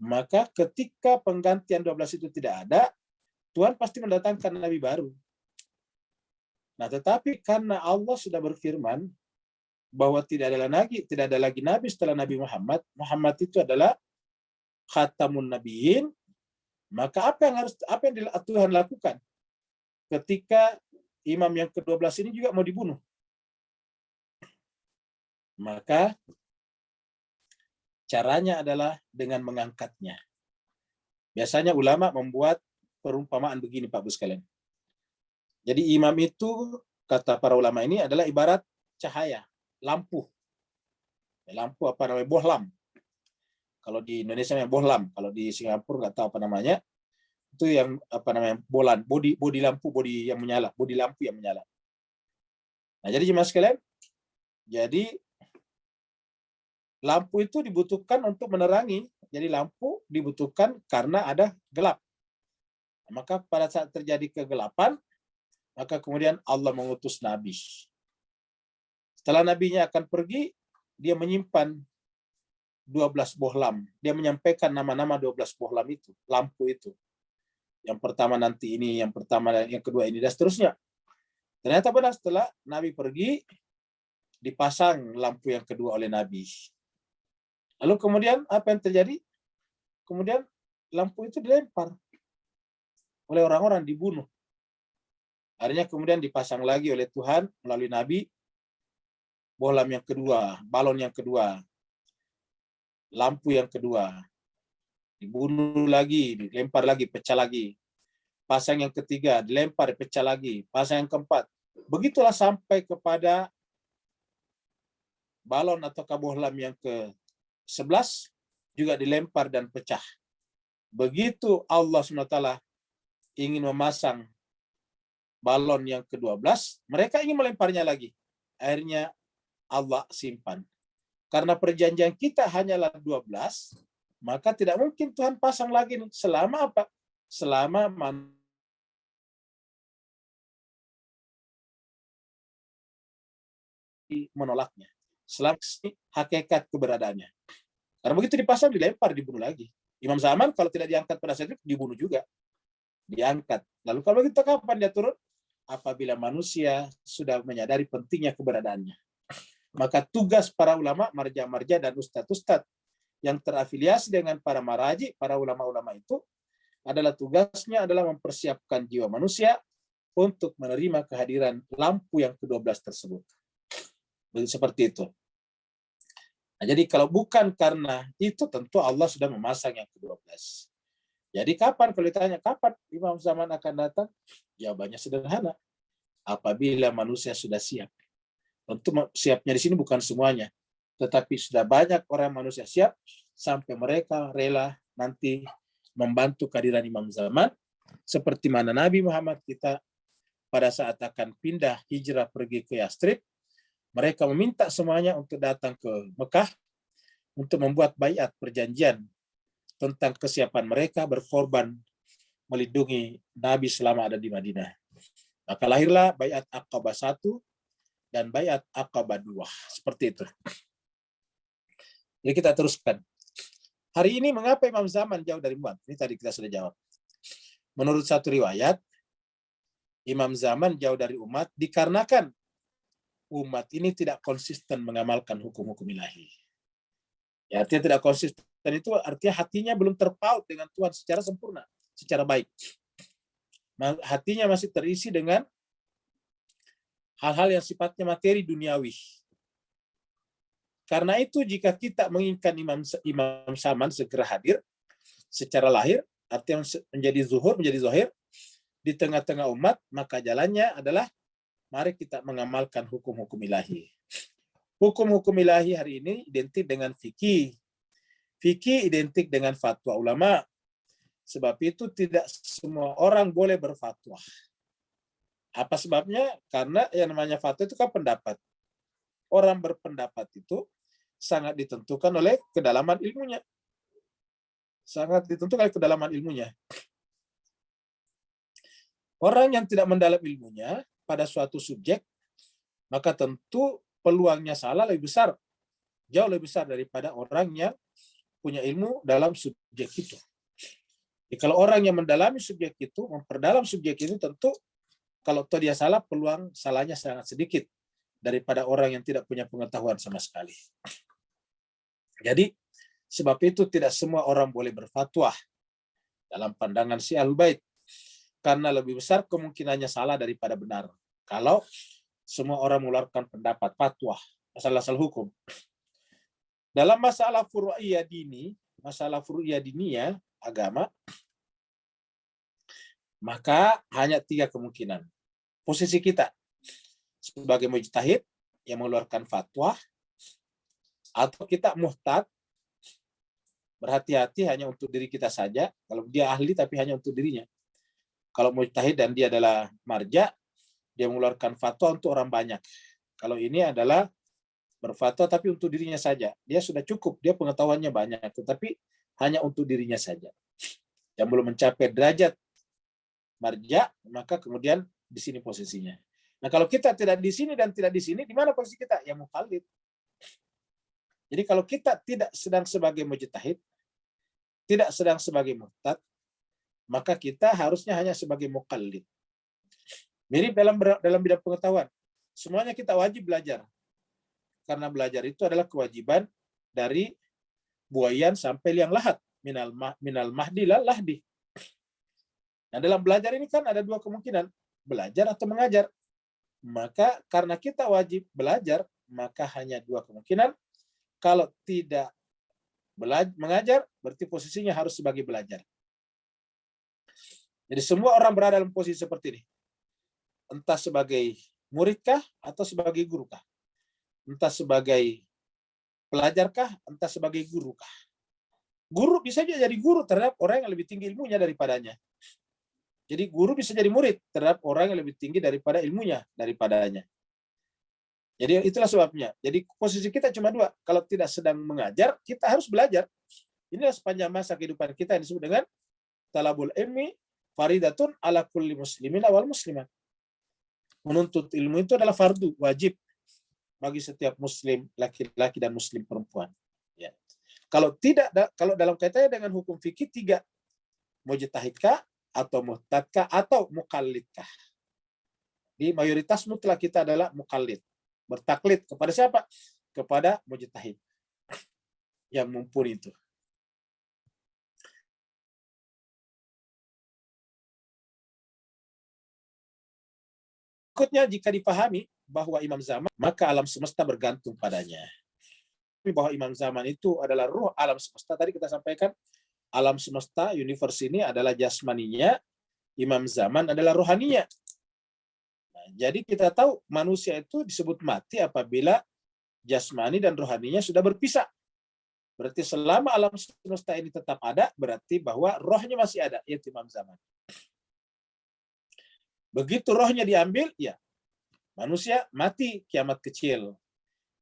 Maka ketika penggantian 12 itu tidak ada, Tuhan pasti mendatangkan nabi baru. Nah, tetapi karena Allah sudah berfirman bahwa tidak ada lagi nabi setelah Nabi Muhammad. Muhammad itu adalah khatamun nabiyyin. Maka apa yang Tuhan lakukan ketika imam yang ke-12 ini juga mau dibunuh? Maka caranya adalah dengan mengangkatnya. Biasanya ulama membuat perumpamaan begini, Pak Bu sekalian. Jadi imam itu, kata para ulama ini, adalah ibarat cahaya, lampu. Lampu apa namanya? Bohlam. Kalau di Indonesia namanya bohlam, kalau di Singapura nggak tahu apa namanya. Itu yang apa namanya? Bolan, bodi lampu, bodi yang menyala, bodi lampu yang menyala. Nah, jadi jemaah sekalian, jadi lampu itu dibutuhkan untuk menerangi. Jadi lampu dibutuhkan karena ada gelap. Maka pada saat terjadi kegelapan, maka kemudian Allah mengutus nabi. Setelah nabinya akan pergi, dia menyimpan 12 bohlam. Dia menyampaikan nama-nama 12 bohlam itu, lampu itu. Yang pertama nanti ini, yang kedua ini, dan seterusnya. Ternyata benar setelah nabi pergi, dipasang lampu yang kedua oleh nabi. Lalu kemudian apa yang terjadi? Kemudian lampu itu dilempar oleh orang-orang, dibunuh. Akhirnya kemudian dipasang lagi oleh Tuhan melalui nabi bohlam yang kedua, balon yang kedua, lampu yang kedua. Dibunuh lagi, dilempar lagi, pecah lagi. Pasang yang ketiga, dilempar, pecah lagi. Pasang yang keempat. Begitulah sampai kepada balon atau bohlam yang ke-11 juga dilempar dan pecah. Begitu Allah SWT ingin memasang balon yang ke-12, mereka ingin melemparnya lagi. Akhirnya Allah simpan. Karena perjanjian kita hanyalah 12, maka tidak mungkin Tuhan pasang lagi nih. Selama apa? Selama menolaknya. Selama hakikat keberadaannya. Karena begitu dipasang, dilempar, dibunuh lagi. Imam zaman kalau tidak diangkat pada saat itu, dibunuh juga. Diangkat. Lalu kalau begitu kapan dia turun? Apabila manusia sudah menyadari pentingnya keberadaannya. Maka tugas para ulama, marja-marja dan ustadz-ustadz yang terafiliasi dengan para maraji, para ulama-ulama itu adalah tugasnya adalah mempersiapkan jiwa manusia untuk menerima kehadiran lampu yang ke-12 tersebut. Seperti itu. Nah, jadi kalau bukan karena itu, tentu Allah sudah memasang yang ke-12. Jadi kapan, kalau ditanya kapan imam zaman akan datang? Jawabannya sederhana. Apabila manusia sudah siap. Tentu siapnya di sini bukan semuanya, tetapi sudah banyak orang manusia siap sampai mereka rela nanti membantu kehadiran imam zaman, seperti mana Nabi Muhammad kita pada saat akan pindah hijrah pergi ke Yastrib, mereka meminta semuanya untuk datang ke Mekah untuk membuat baiat perjanjian tentang kesiapan mereka berkorban melindungi Nabi selama ada di Madinah. Maka lahirlah baiat Aqabah 1 dan baiat Aqabah 2. Seperti itu. Jadi kita teruskan. Hari ini mengapa imam zaman jauh dari umat? Ini tadi kita sudah jawab. Menurut satu riwayat, imam zaman jauh dari umat dikarenakan umat ini tidak konsisten mengamalkan hukum-hukum ilahi. Ya, artinya tidak konsisten itu artinya hatinya belum terpaut dengan Tuhan secara sempurna, secara baik. Hatinya masih terisi dengan hal-hal yang sifatnya materi duniawi. Karena itu jika kita menginginkan imam zaman segera hadir secara lahir, artinya menjadi zuhur, menjadi zahir di tengah-tengah umat, maka jalannya adalah mari kita mengamalkan hukum-hukum ilahi. Hukum-hukum ilahi hari ini identik dengan fikih. Fikih identik dengan fatwa ulama. Sebab itu tidak semua orang boleh berfatwa. Apa sebabnya? Karena yang namanya fatwa itu kan pendapat. Orang berpendapat itu sangat ditentukan oleh kedalaman ilmunya. Sangat ditentukan oleh kedalaman ilmunya. Orang yang tidak mendalam ilmunya pada suatu subjek, maka tentu peluangnya salah lebih besar. Jauh lebih besar daripada orang yang punya ilmu dalam subjek itu. Jadi kalau orang yang mendalami subjek itu, memperdalam subjek itu, tentu kalau dia salah, peluang salahnya sangat sedikit daripada orang yang tidak punya pengetahuan sama sekali. Jadi, sebab itu tidak semua orang boleh berfatwa dalam pandangan si Ahlul Bait. Karena lebih besar kemungkinannya salah daripada benar. Kalau semua orang mengeluarkan pendapat fatwa, masalah hukum. Dalam masalah furu'iyah dini, masalah furu'iyah diniyah, agama, maka hanya 3 kemungkinan. Posisi kita sebagai mujtahid yang mengeluarkan fatwa, atau kita muhtad, berhati-hati hanya untuk diri kita saja. Kalau dia ahli tapi hanya untuk dirinya. Kalau mujtahid dan dia adalah marja, dia mengeluarkan fatwa untuk orang banyak. Kalau ini adalah berfatwa tapi untuk dirinya saja. Dia sudah cukup, dia pengetahuannya banyak, tetapi hanya untuk dirinya saja. Yang belum mencapai derajat marja, maka kemudian di sini posisinya. Nah, kalau kita tidak di sini dan tidak di sini, di mana posisi kita? Ya muqallid. Jadi kalau kita tidak sedang sebagai mujtahid, tidak sedang sebagai muhtad, maka kita harusnya hanya sebagai muqallid. Mirip dalam bidang pengetahuan. Semuanya kita wajib belajar. Karena belajar itu adalah kewajiban dari buayan sampai liang lahat. Minal mahdi lal lahdi. Nah, dalam belajar ini kan ada 2 kemungkinan. Belajar atau mengajar. Maka karena kita wajib belajar, maka hanya 2 kemungkinan. Kalau tidak mengajar, berarti posisinya harus sebagai belajar. Jadi semua orang berada dalam posisi seperti ini. Entah sebagai muridkah atau sebagai gurukah. Entah sebagai pelajarkah, entah sebagai gurukah. Guru bisa jadi guru terhadap orang yang lebih tinggi ilmunya daripadanya. Jadi guru bisa jadi murid terhadap orang yang lebih tinggi daripada ilmunya daripadanya. Jadi itulah sebabnya. Jadi posisi kita cuma 2. Kalau tidak sedang mengajar, kita harus belajar. Inilah sepanjang masa kehidupan kita yang disebut dengan talabul ilmi faridatun ala kulli muslimin wal muslimat. Menuntut ilmu itu adalah fardu, wajib bagi setiap muslim laki-laki dan muslim perempuan. Ya. Kalau dalam kaitannya dengan hukum fikih 3, mujtahidkah atau muhtadkah atau muqallidkah. Di mayoritas mutlak kita adalah muqallid. Bertaklid kepada siapa? Kepada mujtahid yang mumpuni itu. Berikutnya, jika dipahami bahwa imam zaman, maka alam semesta bergantung padanya. Bahwa imam zaman itu adalah ruh alam semesta. Tadi kita sampaikan, alam semesta, universe ini adalah jasmaninya, imam zaman adalah rohaninya. Nah, jadi kita tahu manusia itu disebut mati apabila jasmani dan rohaninya sudah berpisah. Berarti selama alam semesta ini tetap ada, berarti bahwa rohnya masih ada, yaitu imam zaman. Begitu rohnya diambil, ya manusia mati, kiamat kecil.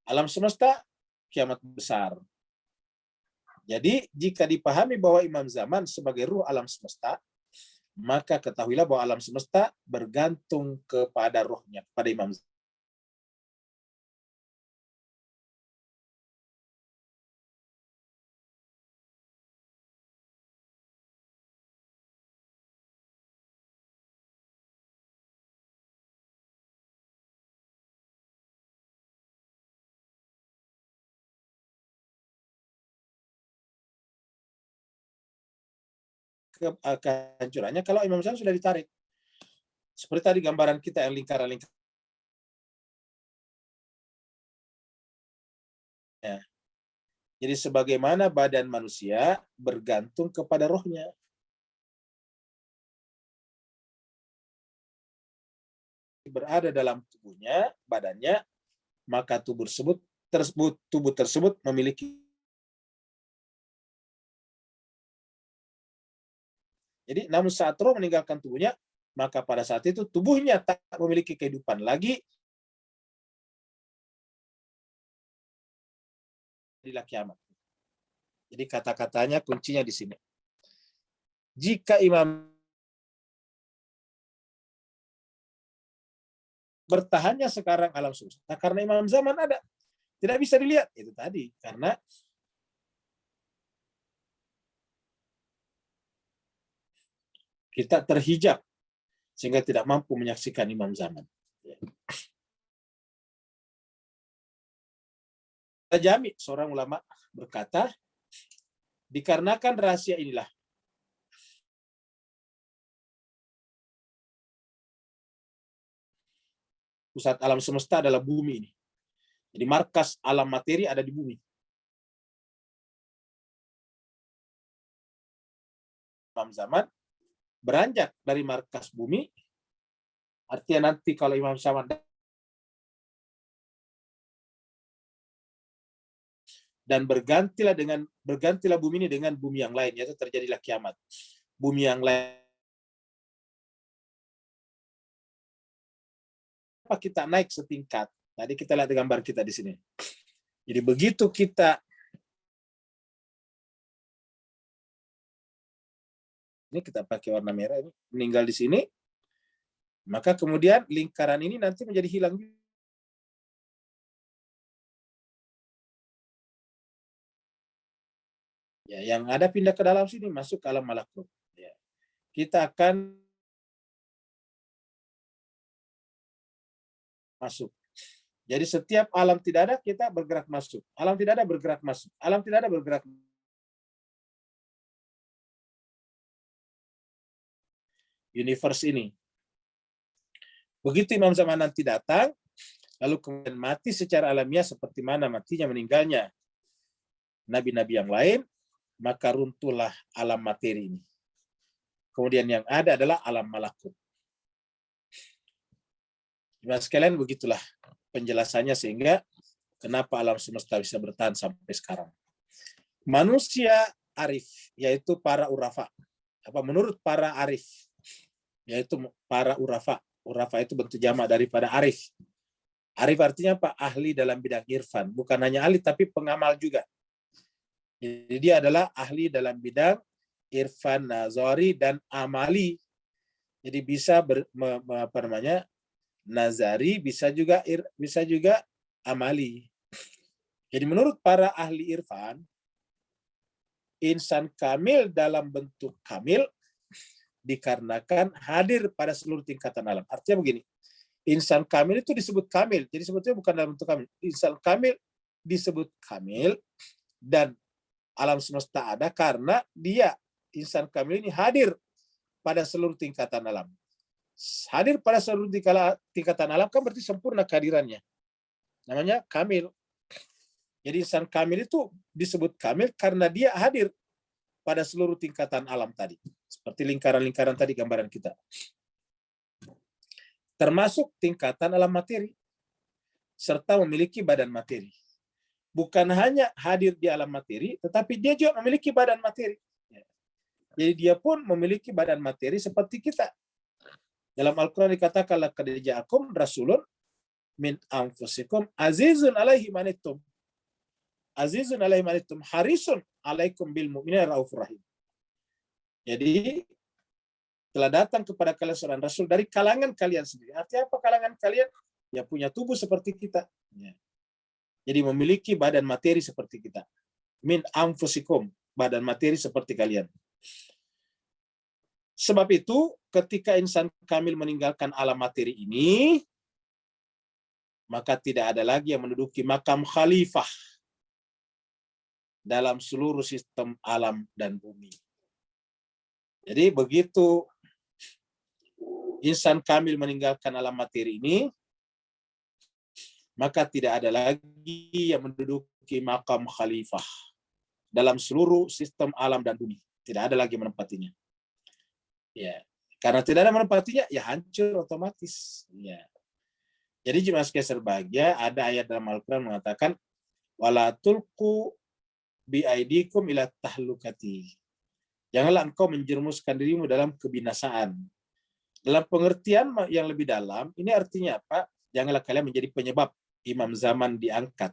Alam semesta, kiamat besar. Jadi jika dipahami bahwa imam zaman sebagai ruh alam semesta, maka ketahuilah bahwa alam semesta bergantung kepada rohnya, kepada imam zaman. Kehancurannya kalau imam zaman sudah ditarik. Seperti tadi gambaran kita yang lingkaran-lingkaran. Ya. Jadi sebagaimana badan manusia bergantung kepada rohnya. Berada dalam tubuhnya, badannya, maka tubuh tersebut memiliki. Jadi namun saat roh meninggalkan tubuhnya, maka pada saat itu tubuhnya tak memiliki kehidupan lagi. Jadilah kiamat. Jadi kata-katanya kuncinya di sini. Jika imam bertahannya sekarang alam semesta, karena imam zaman ada, tidak bisa dilihat. Itu tadi, karena kita terhijab sehingga tidak mampu menyaksikan imam zaman. Jami, seorang ulama, berkata, dikarenakan rahasia inilah pusat alam semesta adalah bumi ini. Jadi markas alam materi ada di bumi. Imam zaman beranjak dari markas bumi, artinya nanti kalau imam zaman dan bergantilah bumi ini dengan bumi yang lain, yaitu terjadilah kiamat. Bumi yang lain. Apa kita naik setingkat? Tadi kita lihat gambar kita di sini. Jadi begitu kita ini kita pakai warna merah ini meninggal di sini, maka kemudian lingkaran ini nanti menjadi hilang. Ya, yang ada pindah ke dalam sini, masuk ke alam malakut. Ya. Kita akan masuk. Jadi setiap alam tidak ada, kita bergerak masuk. Alam tidak ada, bergerak masuk. Alam tidak ada, bergerak. Universe ini. Begitu imam zaman nanti datang, lalu kemudian mati secara alamiah seperti mana matinya meninggalnya nabi-nabi yang lain, maka runtuhlah alam materi ini. Kemudian yang ada adalah alam malakut. Mas sekalian, begitulah penjelasannya sehingga kenapa alam semesta bisa bertahan sampai sekarang. Manusia arif, yaitu para urafa. Menurut para arif, yaitu para urafa. Urafa itu bentuk jamak daripada arif. Arif artinya apa? Ahli dalam bidang irfan. Bukan hanya ahli, tapi pengamal juga. Jadi dia adalah ahli dalam bidang irfan, nazari, dan amali. Jadi bisa nazari, bisa juga amali. Jadi menurut para ahli irfan, insan kamil dalam bentuk kamil dikarenakan hadir pada seluruh tingkatan alam. Artinya begini, insan kamil itu disebut kamil. Jadi sebetulnya bukan dalam bentuk kamil. Insan kamil disebut kamil dan alam semesta ada karena dia, insan kamil ini hadir pada seluruh tingkatan alam. Hadir pada seluruh tingkatan alam kan berarti sempurna kehadirannya. Namanya kamil. Jadi insan kamil itu disebut kamil karena dia hadir pada seluruh tingkatan alam tadi. Seperti lingkaran-lingkaran tadi gambaran kita. Termasuk tingkatan alam materi. Serta memiliki badan materi. Bukan hanya hadir di alam materi, tetapi dia juga memiliki badan materi. Jadi dia pun memiliki badan materi seperti kita. Dalam Al-Quran dikatakan, laqad ja'akum rasulun min anfusikum azizun alaihi manittum. Azizun alaihi manittum harisun alaikum bil mu'minina raufur rahim. Jadi telah datang kepada kalian seorang rasul dari kalangan kalian sendiri. Artinya apa kalangan kalian? Ya punya tubuh seperti kita. Ya. Jadi memiliki badan materi seperti kita. Min anfusikum, badan materi seperti kalian. Sebab itu, ketika insan kamil meninggalkan alam materi ini, maka tidak ada lagi yang menduduki makam khalifah dalam seluruh sistem alam dan bumi. Jadi begitu insan kamil meninggalkan alam materi ini, maka tidak ada lagi yang menduduki makam khalifah dalam seluruh sistem alam dan bumi. Tidak ada lagi menempatinya. Ya, karena tidak ada menempatinya, ya hancur otomatis. Ya. Jadi jemaah sekalian berbahagia, ada ayat dalam Al-Quran mengatakan, wala tulqu bi aidikum ila tahlukati. Janganlah engkau menjerumuskan dirimu dalam kebinasaan. Dalam pengertian yang lebih dalam, ini artinya apa? Janganlah kalian menjadi penyebab imam zaman diangkat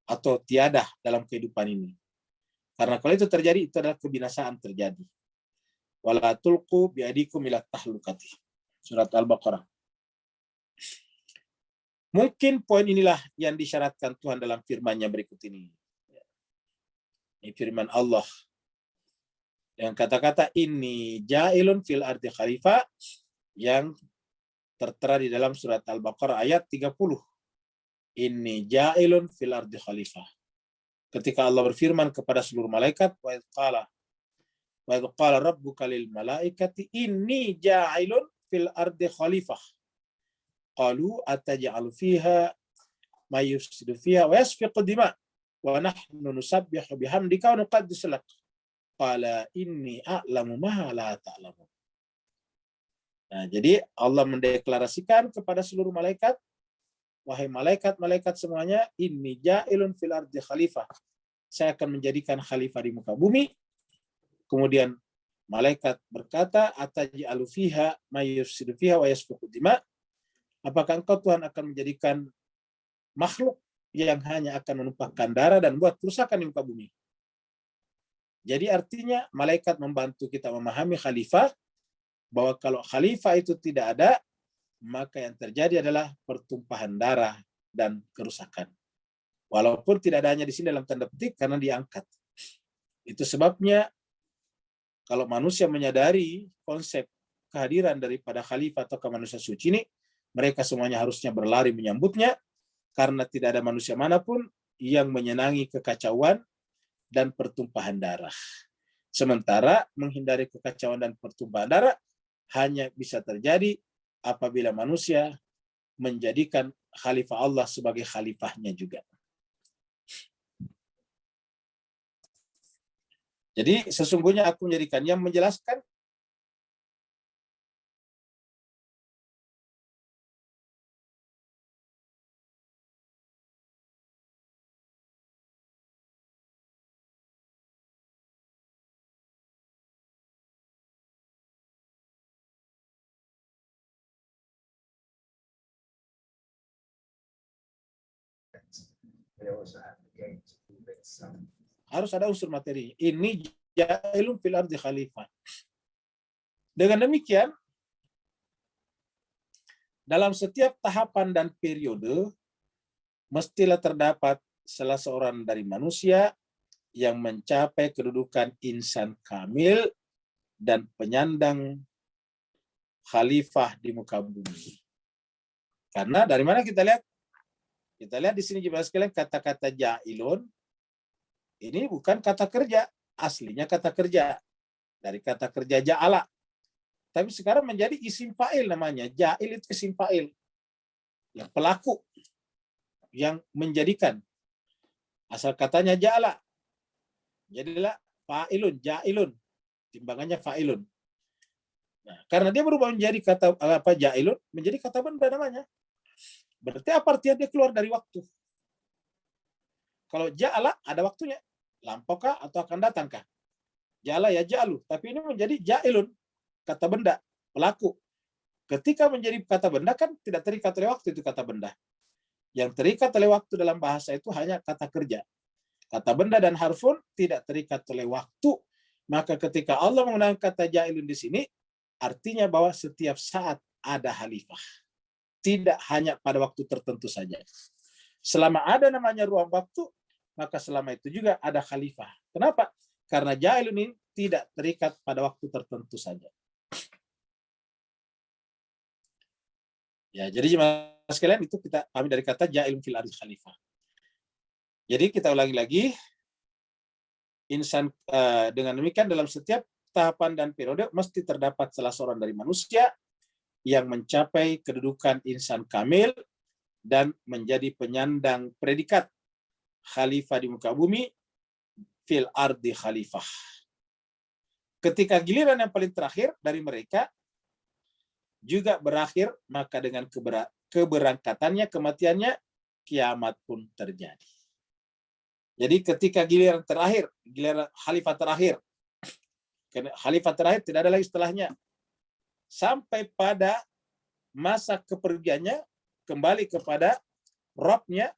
atau tiada dalam kehidupan ini. Karena kalau itu terjadi, itu adalah kebinasaan terjadi. Wala tulqu biadikum ila tahlukati. Surat Al-Baqarah. Mungkin poin inilah yang disyaratkan Tuhan dalam firman-Nya berikut ini. Ini firman Allah. Yang kata-kata ini ja'ilun fil ardi khalifah yang tertera di dalam surat Al-Baqarah ayat 30. Ini ja'ilun fil ardi khalifah. Ketika Allah berfirman kepada seluruh malaikat, wa idh qala rabbuka lil malaikati inni ja'ilun fil ardi khalifah. Qalu ataj'alu fiha may yufsidu fiha wa yasfiqu dima wa nahnu nusabbihu bihamdika wa nuqaddisu lak. Qala inni a'lamu ma la ta'lamun. Nah, jadi Allah mendeklarasikan kepada seluruh malaikat, wahai malaikat-malaikat semuanya, inni ja'ilun fil ardi khalifah. Saya akan menjadikan khalifah di muka bumi. Kemudian malaikat berkata, ataj'alu fiha may yufsidu fiha wa yasfiqu dima. Apakah engkau Tuhan akan menjadikan makhluk yang hanya akan menumpahkan darah dan buat kerusakan di muka bumi? Jadi artinya malaikat membantu kita memahami khalifah, bahwa kalau khalifah itu tidak ada, maka yang terjadi adalah pertumpahan darah dan kerusakan. Walaupun tidak ada hanya di sini dalam tanda petik karena diangkat. Itu sebabnya kalau manusia menyadari konsep kehadiran daripada khalifah atau manusia suci ini, mereka semuanya harusnya berlari menyambutnya, karena tidak ada manusia manapun yang menyenangi kekacauan dan pertumpahan darah. Sementara menghindari kekacauan dan pertumpahan darah hanya bisa terjadi apabila manusia menjadikan khalifah Allah sebagai khalifahnya juga. Jadi sesungguhnya aku menjadikan yang menjelaskan harus ada unsur materi. Ini ja'ilun fil ardi khalifah. Dengan demikian, dalam setiap tahapan dan periode, mestilah terdapat salah seorang dari manusia yang mencapai kedudukan insan kamil dan penyandang khalifah di muka bumi. Karena dari mana kita lihat? Kita lihat di sini jemaah sekalian, kata-kata ja'ilun ini bukan kata kerja, aslinya kata kerja dari kata kerja ja'ala. Tapi sekarang menjadi isim fa'il namanya. Ja'il itu isim fa'il. Yang pelaku. Yang menjadikan. Asal katanya ja'ala. Jadilah fa'ilun, ja'ilun. Timbangannya fa'ilun. Nah, karena dia berubah menjadi kata ja'ilun, menjadi kata benda namanya. Berarti apa artinya dia keluar dari waktu? Kalau ja'ala ada waktunya. Lampaukah atau akan datangkah? Ja'ala ya ja'alu. Tapi ini menjadi ja'ilun. Kata benda, pelaku. Ketika menjadi kata benda kan tidak terikat oleh waktu itu kata benda. Yang terikat oleh waktu dalam bahasa itu hanya kata kerja. Kata benda dan harfun tidak terikat oleh waktu. Maka ketika Allah menggunakan kata ja'ilun di sini, artinya bahwa setiap saat ada khalifah. Tidak hanya pada waktu tertentu saja. Selama ada namanya ruang waktu, maka selama itu juga ada khalifah. Kenapa? Karena ja'ilun ini tidak terikat pada waktu tertentu saja. Ya, jadi jemaah sekalian itu kita pahami dari kata ja'ilun fil ardi khalifah. Jadi kita ulangi lagi, insan dengan demikian dalam setiap tahapan dan periode mesti terdapat salah seorang dari manusia yang mencapai kedudukan insan kamil dan menjadi penyandang predikat khalifah di muka bumi, fil ardi khalifah. Ketika giliran yang paling terakhir dari mereka juga berakhir, maka dengan keberangkatannya, kematiannya, kiamat pun terjadi. Jadi ketika giliran terakhir, giliran khalifah terakhir, khalifah terakhir tidak ada lagi setelahnya, sampai pada masa kepergiannya, kembali kepada Rabb-nya,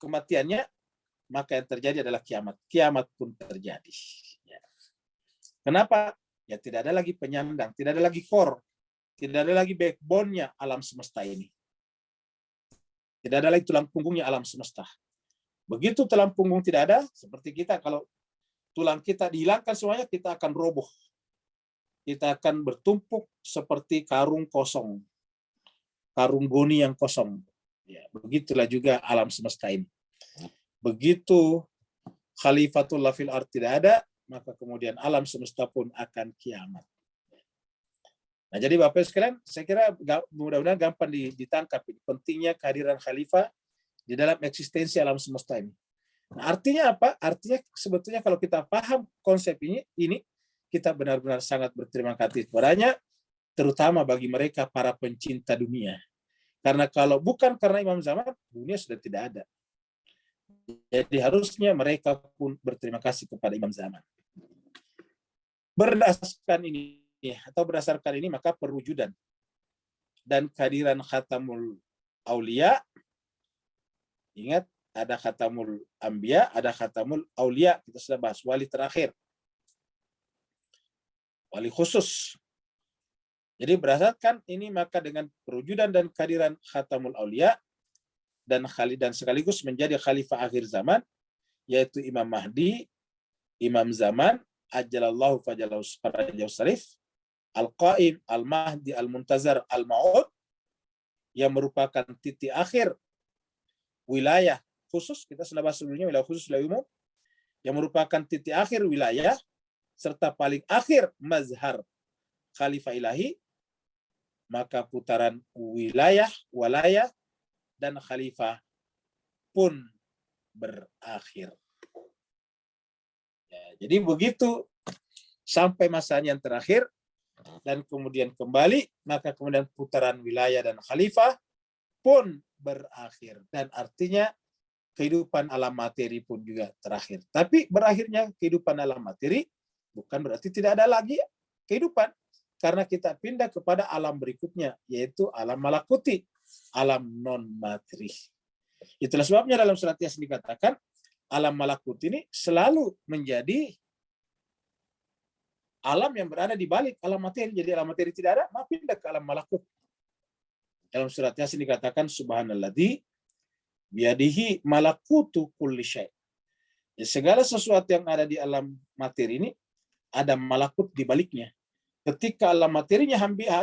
kematiannya, maka yang terjadi adalah kiamat. Kiamat pun terjadi. Kenapa? Ya tidak ada lagi penyandang, tidak ada lagi core, tidak ada lagi backbone-nya alam semesta ini. Tidak ada lagi tulang punggungnya alam semesta. Begitu tulang punggung tidak ada, seperti kita, kalau tulang kita dihilangkan semuanya, kita akan roboh. Kita akan bertumpuk seperti karung kosong. Karung goni yang kosong. Ya, begitulah juga alam semesta ini. Begitu khalifatullah fil ard tidak ada, maka kemudian alam semesta pun akan kiamat. Nah, jadi Bapak sekalian, saya kira mudah-mudahan gampang ditangkap pentingnya kehadiran khalifah di dalam eksistensi alam semesta ini. Nah, artinya apa? Artinya sebetulnya kalau kita paham konsep ini kita benar-benar sangat berterima kasih kepadanya, terutama bagi mereka para pencinta dunia. Karena kalau bukan karena Imam Zaman, dunia sudah tidak ada. Jadi harusnya mereka pun berterima kasih kepada Imam Zaman. Berdasarkan ini maka perwujudan dan kehadiran Khatamul Aulia, ingat ada Khatamul Anbiya, ada Khatamul Aulia, kita sudah bahas wali terakhir, wali khusus. Jadi berdasarkan ini maka dengan perwujudan dan kehadiran Khatamul Aulia dan sekaligus menjadi khalifah akhir zaman, yaitu Imam Mahdi, Imam Zaman, ajalallahu fajalahu farajau sarif, Al-Qaim, Al-Mahdi, Al-Muntazar, Al-Ma'ud, yang merupakan titik akhir wilayah khusus, kita sudah bahas sebelumnya, wilayah khusus, wilayah umum, yang merupakan titik akhir wilayah, serta paling akhir mazhar khalifah ilahi, maka putaran wilayah, walaya, dan khalifah pun berakhir. Ya, jadi begitu sampai masanya yang terakhir, dan kemudian kembali, maka kemudian putaran wilayah dan khalifah pun berakhir. Dan artinya kehidupan alam materi pun juga terakhir. Tapi berakhirnya kehidupan alam materi bukan berarti tidak ada lagi kehidupan. Karena kita pindah kepada alam berikutnya, yaitu alam malakuti, alam non-materi. Itulah sebabnya dalam surat Yasin dikatakan, alam malakuti ini selalu menjadi alam yang berada di balik alam materi. Jadi alam materi tidak ada, maka pindah ke alam malakut. Dalam surat Yasin dikatakan, subhanalladzi biadihi malakutu kulli syai'. Ya, segala sesuatu yang ada di alam materi ini, ada malakut di baliknya. Ketika alam materinya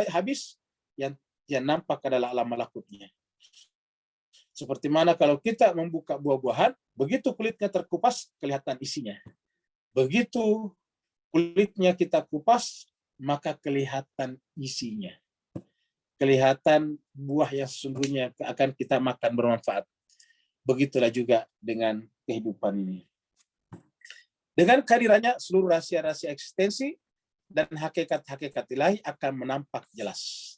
habis, yang nampak adalah alam malakutnya. Seperti mana kalau kita membuka buah-buahan, begitu kulitnya terkupas, kelihatan isinya. Begitu kulitnya kita kupas, maka kelihatan isinya. Kelihatan buah yang sesungguhnya akan kita makan bermanfaat. Begitulah juga dengan kehidupan ini. Dengan kehadirannya, seluruh rahasia-rahasia eksistensi dan hakikat-hakikat ilahi akan menampak jelas.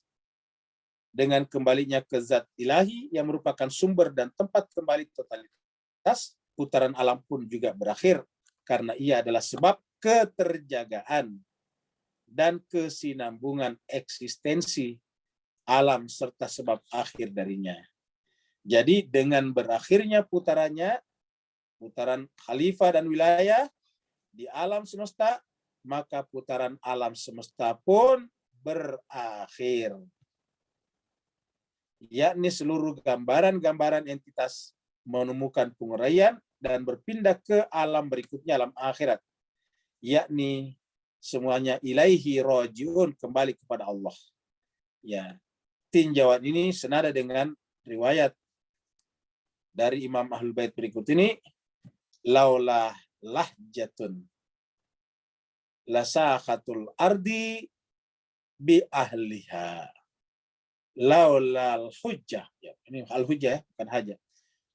Dengan kembalinya ke zat ilahi yang merupakan sumber dan tempat kembali totalitas, putaran alam pun juga berakhir, karena ia adalah sebab keterjagaan dan kesinambungan eksistensi alam serta sebab akhir darinya. Jadi dengan berakhirnya putarannya, putaran khalifah dan wilayah di alam semesta, maka putaran alam semesta pun berakhir. Yakni seluruh gambaran-gambaran entitas menemukan penguraian dan berpindah ke alam berikutnya, alam akhirat. Yakni semuanya ilaihi rajiun, kembali kepada Allah. Ya, tinjauan ini senada dengan riwayat dari Imam Ahlul Bait berikut ini. Laula lahjatun lasakhatul ardi bi ahliha. Laula al-hujjah. Ya, ini al-hujjah, bukan haja.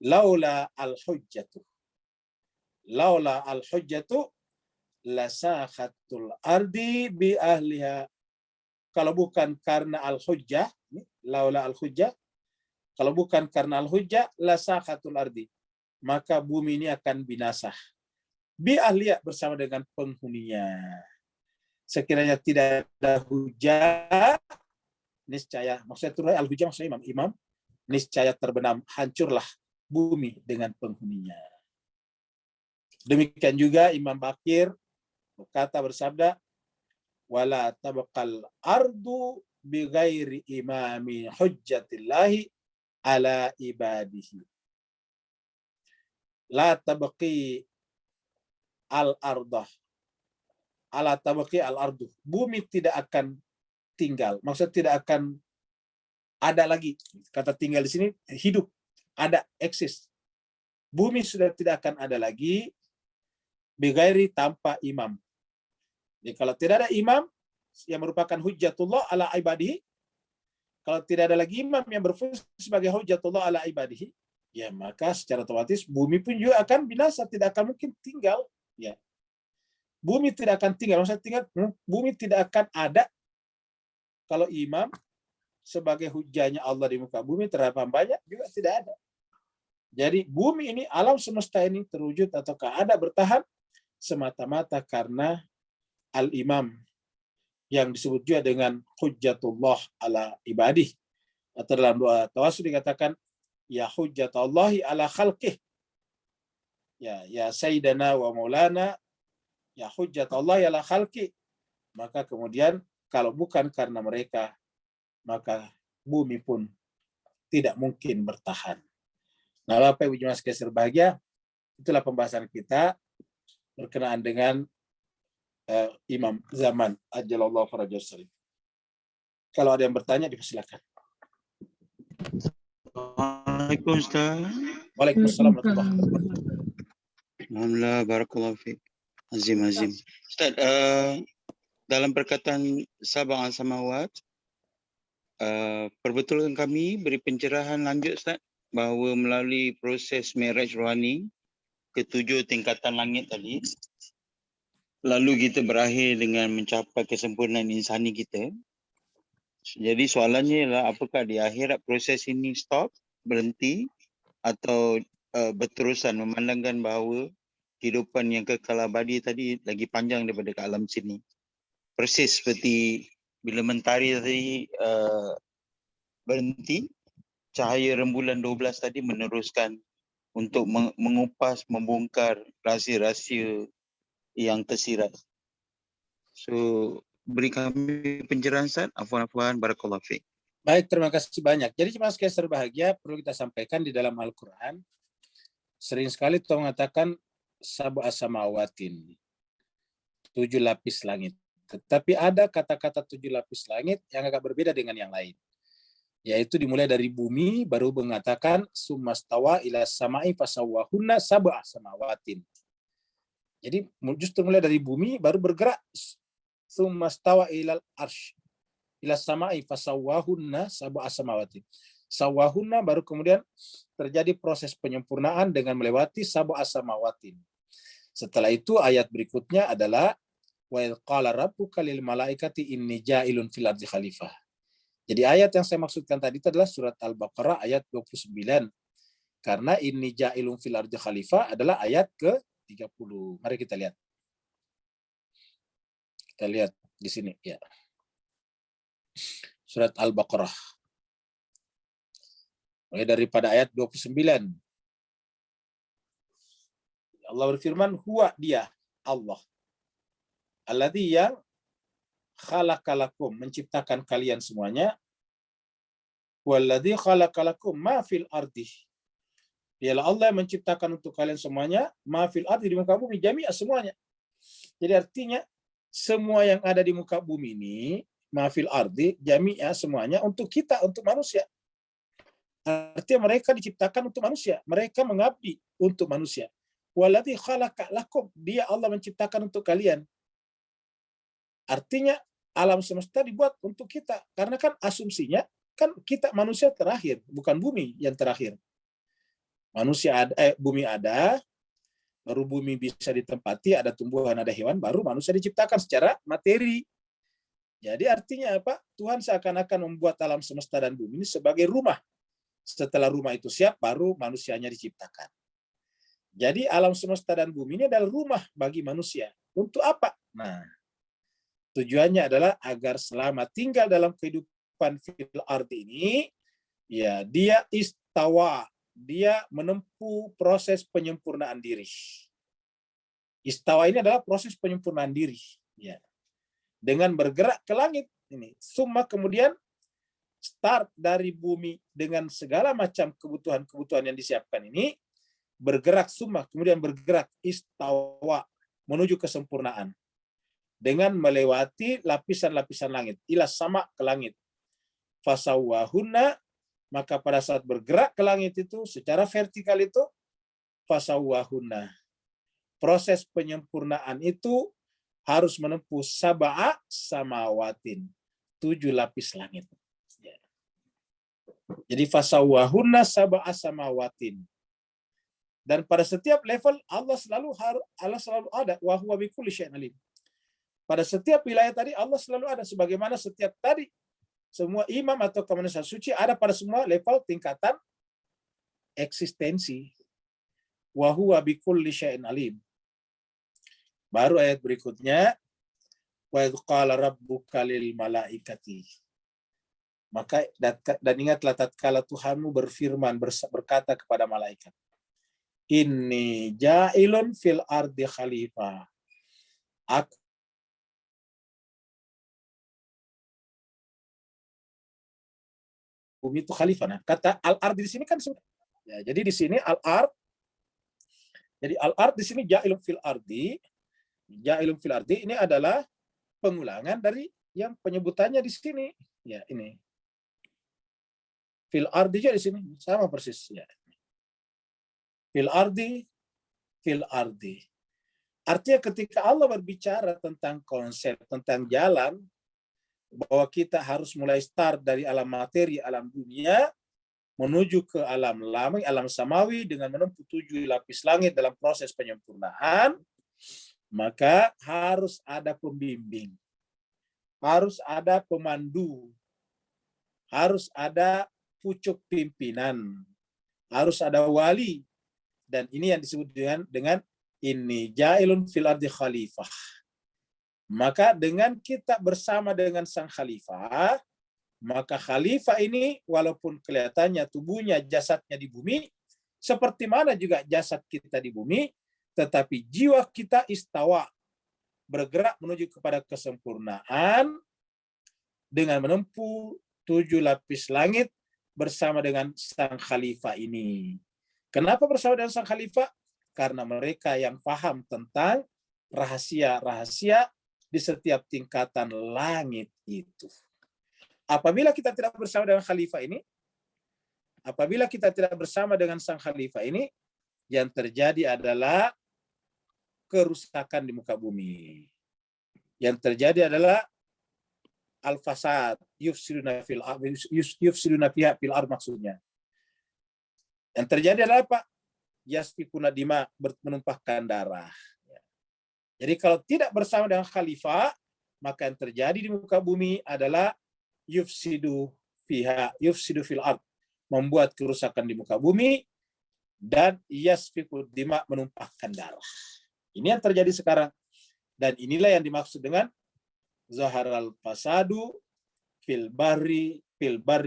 Laula al-hujjatu. Laula al-hujjatu lasakhatul ardi bi ahliha. Kalau bukan karena al-hujjah, laula al-hujjah, kalau bukan karena al-hujjah, lasakhatul ardi, maka bumi ini akan binasa. Bi ahliya, bersama dengan penghuninya. Sekiranya tidak ada hujah, niscaya, maksudnya itu al-hujah maksudnya imam, niscaya terbenam, hancurlah bumi dengan penghuninya. Demikian juga Imam Bakir berkata, bersabda, wala tabqal ardu bi ghairi imami hujjatillahi ala ibadihi. La tabqi al-ardah. Ala tabqi al-ardu. Bumi tidak akan tinggal. Maksud tidak akan ada lagi. Kata tinggal di sini hidup, ada, eksis. Bumi sudah tidak akan ada lagi bi ghairi, tanpa imam. Jadi kalau tidak ada imam yang merupakan hujjatullah ala ibadihi, kalau tidak ada lagi imam yang berfungsi sebagai hujjatullah ala ibadihi, ya maka secara otomatis bumi pun juga akan binasa, tidak akan mungkin tinggal. Ya, bumi tidak akan tinggal, maksudnya bumi tidak akan ada kalau imam sebagai hujahnya Allah di muka bumi terhadap hambanya juga tidak ada. Jadi bumi ini, alam semesta ini terwujud ataukah ada, bertahan semata-mata karena al-imam yang disebut juga dengan hujjatullah ala ibadih. Atau dalam doa tawassul dikatakan, ya hujjatullahi ala khalqih. Ya sayyidana wa maulana, ya hujjatullahi ala khalqih. Maka kemudian kalau bukan karena mereka, maka bumi pun tidak mungkin bertahan. Nah, Bapak Ibu jemaah sekalian berbahagia, itulah pembahasan kita berkenaan dengan imam zaman ajalallahu farajah syarif. Kalau ada yang bertanya, dipersilakan. Assalamualaikum Ustaz. Waalaikumsalam warahmatullahi wabarakatuh. Alhamdulillah, barakallahu fiik. Azim. Ustaz, dalam perkataan Sab'ah Samawat, perbetulkan kami, beri pencerahan lanjut Ustaz, bahawa melalui proses Mi'raj rohani ke 7 tingkatan langit tadi, lalu kita berakhir dengan mencapai kesempurnaan insani kita. Jadi soalannya ialah, apakah di akhirat proses ini stop, berhenti, atau berterusan, memandangkan bahawa kehidupan yang kekal abadi tadi lagi panjang daripada ke alam sini. Persis seperti bila mentari tadi berhenti, cahaya rembulan 12 tadi meneruskan untuk mengupas, membongkar rahsia-rahsia yang tersirat. So, beri kami pencerahan Ustaz. Afwan, barakallahu fiik. Baik, terima kasih banyak. Jadi jemaah sekalian berbahagia, perlu kita sampaikan di dalam Al-Quran, sering sekali Tuhan mengatakan sab'a samawatin, 7 lapis langit. Tetapi ada kata-kata 7 lapis langit yang agak berbeda dengan yang lain. Yaitu dimulai dari bumi, baru mengatakan sumastawa ila samai fasawwahunna sab'a samawatin. Jadi justru mulai dari bumi, baru bergerak tsumma stawa ilal arsh ila samai fasawwahunna sab'a samawati. Sawwahunna baru kemudian terjadi proses penyempurnaan dengan melewati sab'a samawatin. Setelah itu ayat berikutnya adalah wa idz qala rabbuka lil malaikati inni ja'ilun fil ardi khalifah. Jadi ayat yang saya maksudkan tadi itu adalah surat Al-Baqarah ayat 29. Karena inni ja'ilun fil ardi khalifah adalah ayat ke-30. Mari kita lihat. Kita lihat di sini ya. Surat Al-Baqarah. Mulai daripada ayat 29. Allah berfirman, huwa dia Allah. Alladzi yang khalaqalakum, menciptakan kalian semuanya. Walladzi khalaqalakum ma fil ardi. Dialah Allah yang menciptakan untuk kalian semuanya ma fil ardi, di muka bumi, jami'a semuanya. Jadi artinya semua yang ada di muka bumi ini ma fil ardi jami'a semuanya untuk kita, untuk manusia. Artinya mereka diciptakan untuk manusia, mereka mengabdi untuk manusia. Walladzi khalaqalakum, dia Allah menciptakan untuk kalian. Artinya alam semesta dibuat untuk kita, karena kan asumsinya kan kita manusia terakhir, bukan bumi yang terakhir. Manusia ada, bumi ada, baru bumi bisa ditempati, ada tumbuhan, ada hewan, baru manusia diciptakan secara materi. Jadi artinya apa? Tuhan seakan-akan membuat alam semesta dan bumi ini sebagai rumah. Setelah rumah itu siap, baru manusianya diciptakan. Jadi alam semesta dan bumi ini adalah rumah bagi manusia. Untuk apa? Nah, tujuannya adalah agar selama tinggal dalam kehidupan fil ardi ini, ya dia istawa, dia menempuh proses penyempurnaan diri. Istawa ini adalah proses penyempurnaan diri, ya. Dengan bergerak ke langit ini. Summa kemudian start dari bumi dengan segala macam kebutuhan-kebutuhan yang disiapkan ini, bergerak summa kemudian bergerak istawa menuju kesempurnaan. Dengan melewati lapisan-lapisan langit, ila sama ke langit. Fasawwahunna, maka pada saat bergerak ke langit itu secara vertikal itu fasawwahunna. Proses penyempurnaan itu harus menempuh sab'a samawatin, 7 lapis langit. Jadi fasawwahunna sab'a samawatin. Dan pada setiap level Allah selalu ada, wa huwa bikulli syai'in alim. Pada setiap wilayah tadi Allah selalu ada, sebagaimana setiap tadi semua imam atau manusia suci ada pada semua level tingkatan eksistensi. Wa huwa bikulli syai'in alim. Baru ayat berikutnya, wa idz qala rabbuka lil malaikati. Maka dan ingatlah tatkala Tuhanmu berfirman, berkata kepada malaikat, inni ja'ilun fil ardi khalifah. Aku bumi itu khalifah. Nah, kata al-ard di sini kan ya, jadi di sini al-ard. Jadi al-ard di sini ja'ilun fil ardi. Ja'ilun fil ardi ini adalah pengulangan dari yang penyebutannya di sini. Ya, ini. Fil ardi juga di sini sama persis ya. Fil ardi, fil ardi. Artinya ketika Allah berbicara tentang konsep, tentang jalan, bahwa kita harus mulai start dari alam materi, alam dunia, menuju ke alam lami, alam samawi dengan menempuh 7 lapis langit dalam proses penyempurnaan, maka harus ada pembimbing, harus ada pemandu, harus ada pucuk pimpinan, harus ada wali. Dan ini yang disebut dengan inni ja'ilun fil ardi khalifah. Maka dengan kita bersama dengan sang khalifah, maka khalifah ini walaupun kelihatannya tubuhnya, jasadnya di bumi, seperti mana juga jasad kita di bumi, tetapi jiwa kita istawa, bergerak menuju kepada kesempurnaan dengan menempuh 7 lapis langit bersama dengan sang khalifah ini. Kenapa bersama dengan sang khalifah? Karena mereka yang paham tentang rahasia-rahasia di setiap tingkatan langit itu. Apabila kita tidak bersama dengan khalifah ini, apabila kita tidak bersama dengan sang khalifah ini, yang terjadi adalah kerusakan di muka bumi. Yang terjadi adalah al-fasad, yufsiduna fiha fil ard maksudnya. Yang terjadi adalah apa? Yasfikuna dima, menumpahkan darah. Jadi kalau tidak bersama dengan khalifah, maka yang terjadi di muka bumi adalah yufsidu fil ard, membuat kerusakan di muka bumi, dan yasfiku dima, menumpahkan darah. Ini yang terjadi sekarang. Dan inilah yang dimaksud dengan zaharal fasadu fil barri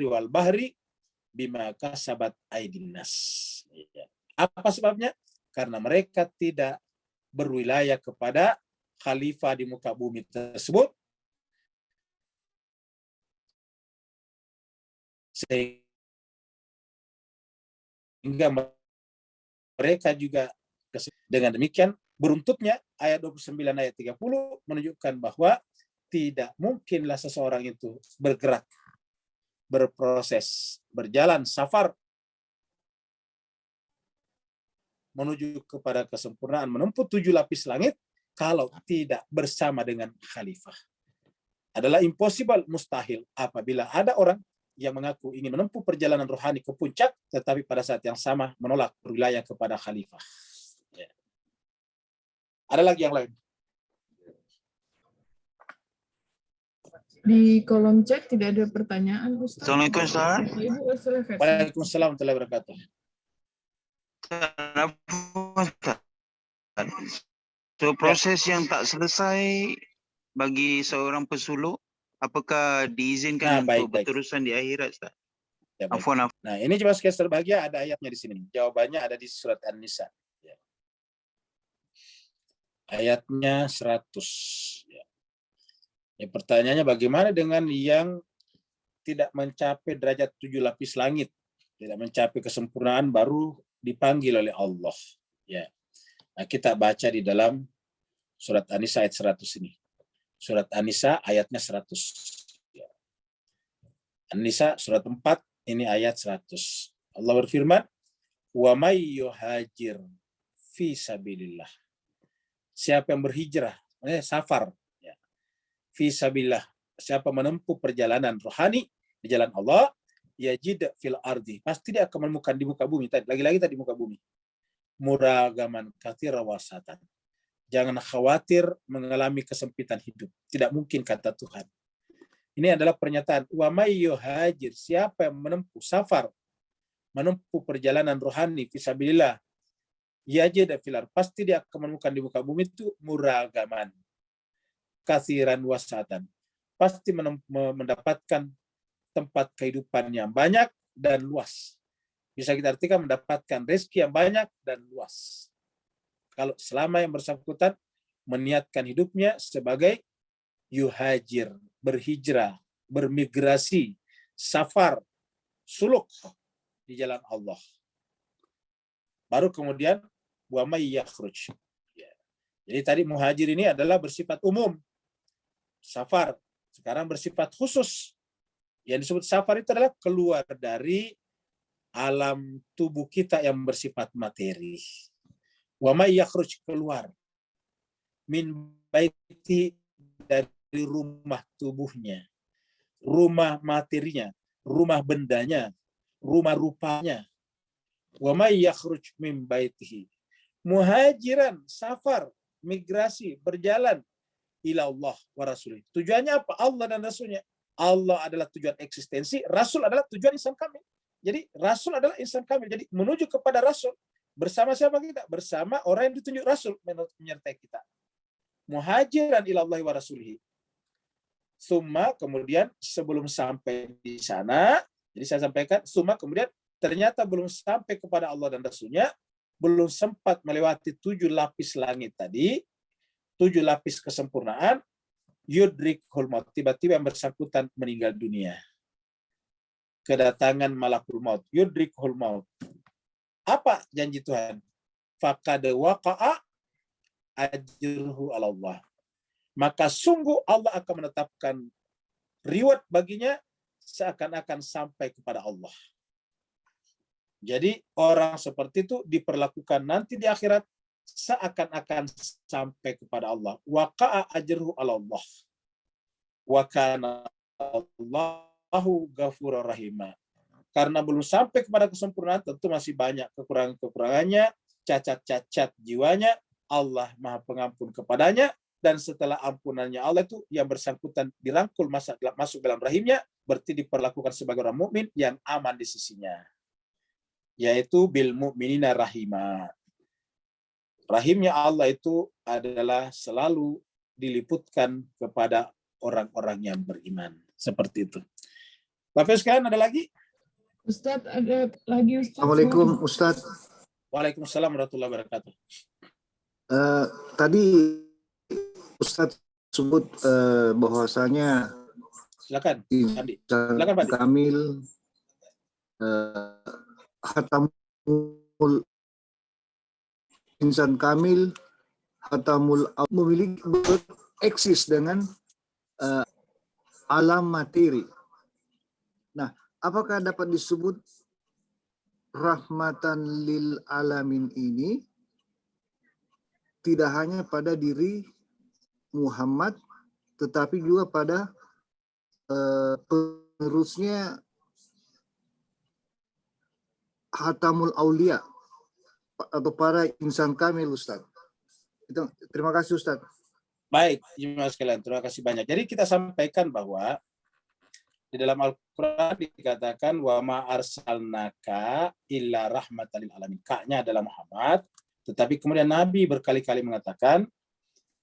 wal bahri bima kasabat aydin nas. Apa sebabnya? Karena mereka tidak berwilayah kepada khalifah di muka bumi tersebut, sehingga mereka juga dengan demikian beruntutnya ayat 29 ayat 30 menunjukkan bahwa tidak mungkinlah seseorang itu bergerak, berproses, berjalan safar menuju kepada kesempurnaan, menempuh 7 lapis langit kalau tidak bersama dengan khalifah. Adalah impossible, mustahil apabila ada orang yang mengaku ingin menempuh perjalanan rohani ke puncak, tetapi pada saat yang sama menolak berwilayah kepada khalifah. Ya. Ada lagi yang lain? Di kolom chat tidak ada pertanyaan, Ustaz. Assalamualaikum, Ustaz. Waalaikumsalam warahmatullahi wabarakatuh. So, proses yang tak selesai bagi seorang pesuluk, apakah diizinkan untuk berterusan di akhirat, Ustaz? Ya, Afwan. Nah, ini jemaah sekalian berbahagia, ada ayatnya di sini. Jawabannya ada di surat An-Nisa. Ya. Ayatnya 100. Ya. Ya, pertanyaannya bagaimana dengan yang tidak mencapai derajat 7 lapis langit, tidak mencapai kesempurnaan baru dipanggil oleh Allah. Ya. Nah, kita baca di dalam surat An-Nisa ayat 100 ini. Surat An-Nisa ayatnya 100. Ya. An-Nisa surat 4 ini ayat 100. Allah berfirman, "Wa may yuhajir fi sabilillah." Siapa yang berhijrah, safar, ya. Fi sabilillah, siapa menempuh perjalanan rohani di jalan Allah, yajid fil ardi, pasti dia akan menemukan di muka bumi. Lagi-lagi tadi muka bumi. Muragaman katsira wasatan. Jangan khawatir mengalami kesempitan hidup. Tidak mungkin, kata Tuhan. Ini adalah pernyataan wa may yuhajir, siapa yang menempuh safar, menempuh perjalanan rohani fisabilillah, yajid fil ard, pasti dia akan menemukan di muka bumi itu muragaman katsiran wasatan. Pasti mendapatkan tempat kehidupan yang banyak dan luas. Bisa kita artikan mendapatkan rezeki yang banyak dan luas. Kalau selama yang bersangkutan meniatkan hidupnya sebagai yuhajir, berhijrah, bermigrasi, safar, suluk di jalan Allah. Baru kemudian wa may yakhruj. Jadi tadi muhajir ini adalah bersifat umum, safar. Sekarang bersifat khusus. Yang disebut safar itu adalah keluar dari alam tubuh kita yang bersifat materi. Wa may yakhruj, keluar min baiti, dari rumah tubuhnya, rumah materinya, rumah bendanya, rumah rupanya. Wa may yakhruj min baitihi muhajiran, safar, migrasi, berjalan ila Allah wa rasulih. Tujuannya apa? Allah dan Rasulnya. Allah adalah tujuan eksistensi, Rasul adalah tujuan insan kamil. Jadi Rasul adalah insan kamil. Jadi menuju kepada Rasul. Bersama siapa kita? Bersama orang yang ditunjuk Rasul menyertai kita. Muhajiran ila Allah wa rasulihi. Summa, kemudian sebelum sampai di sana, jadi saya sampaikan, summa kemudian ternyata belum sampai kepada Allah dan Rasulnya, belum sempat melewati 7 lapis langit tadi, 7 lapis kesempurnaan, yudrikhul maut, tiba-tiba yang bersangkutan meninggal dunia. Kedatangan malakul maut, yudrikhul maut. Apa janji Tuhan? Faqad waqa'a ajruhu 'ala Allah. Maka sungguh Allah akan menetapkan reward baginya seakan-akan sampai kepada Allah. Jadi orang seperti itu diperlakukan nanti di akhirat seakan-akan sampai kepada Allah. Waqa'a ajruhu 'ala Allah. Wa kana Allahu ghafurur rahima. Karena belum sampai kepada kesempurnaan, tentu masih banyak kekurangan-kekurangannya, cacat-cacat jiwanya. Allah Maha Pengampun kepadanya, dan setelah ampunannya Allah itu yang bersangkutan dirangkul masuk dalam rahimnya, berarti diperlakukan sebagai orang mukmin yang aman di sisinya, yaitu bil mu'minina rahima. Rahimnya Allah itu adalah selalu diliputkan kepada orang-orang yang beriman. Seperti itu. Bapak sekalian, ada lagi? Ustadz, ada lagi Ustadz. Assalamualaikum Ustadz. Waalaikumsalam warahmatullahi wabarakatuh. Tadi Ustadz sebut bahwasanya Silakan, Andi. Silakan, Pak. Kamil Hatamul Insan Kamil Hatamul memiliki eksis dengan alam materi. Nah, apakah dapat disebut rahmatan lil alamin ini tidak hanya pada diri Muhammad, tetapi juga pada penerusnya Hatamul Aulia atau para insan kamil, Ustaz? Terima kasih, Ustaz. Baik, jemaah sekalian, terima kasih banyak. Jadi kita sampaikan bahwa di dalam Al-Quran dikatakan wa ma arsalnaka illa rahmatan lil alamin. Ka-nya adalah Muhammad, tetapi kemudian Nabi berkali-kali mengatakan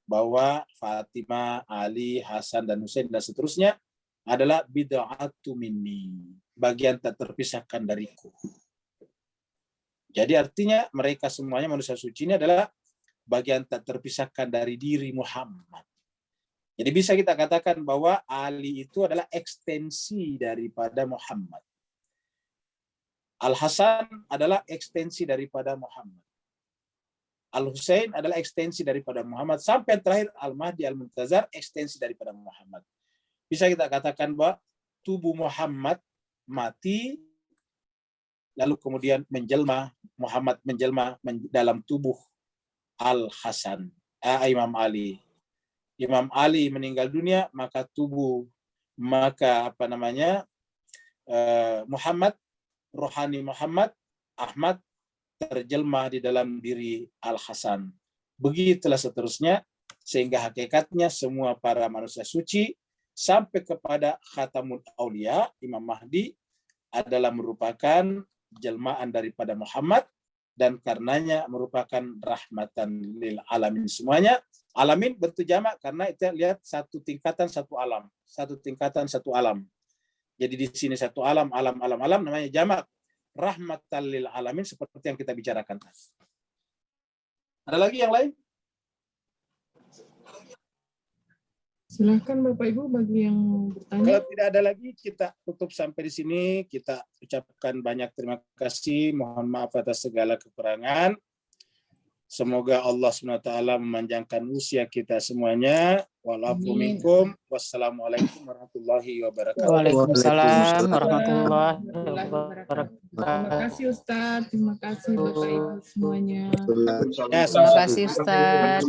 bahwa Fatimah, Ali, Hasan, dan Husain, dan seterusnya adalah bid'atu minni, bagian tak terpisahkan dariku. Jadi artinya mereka semuanya manusia suci ini adalah bagian tak terpisahkan dari diri Muhammad. Jadi bisa kita katakan bahwa Ali itu adalah ekstensi daripada Muhammad. Al-Hasan adalah ekstensi daripada Muhammad. Al-Husain adalah ekstensi daripada Muhammad. Sampai yang terakhir Al-Mahdi Al-Muntazar ekstensi daripada Muhammad. Bisa kita katakan bahwa tubuh Muhammad mati, lalu kemudian menjelma, Muhammad menjelma dalam tubuh Al-Hasan, Imam Ali. Imam Ali meninggal dunia, maka Muhammad, rohani Muhammad, Ahmad terjelma di dalam diri Al-Hasan. Begitulah seterusnya, sehingga hakikatnya semua para manusia suci sampai kepada Khatamul Aulia, Imam Mahdi, adalah merupakan jelmaan daripada Muhammad, dan karenanya merupakan rahmatan lil alamin semuanya. Alamin bentuk jamak karena kita lihat satu tingkatan satu alam, satu tingkatan satu alam. Jadi di sini satu alam namanya jamak. Rahmatan lil alamin seperti yang kita bicarakan tadi. Ada lagi yang lain? Silakan Bapak Ibu bagi yang bertanya. Kalau tidak ada lagi, kita tutup sampai di sini. Kita ucapkan banyak terima kasih. Mohon maaf atas segala kekurangan. Semoga Allah SWT memanjangkan usia kita semuanya. Walafu minkum. Wassalamualaikum warahmatullahi wabarakatuh. Waalaikumsalam warahmatullahi wabarakatuh. Terima kasih Ustadz. Terima kasih Bapak Ibu semuanya. Ya, Terima kasih Ustaz.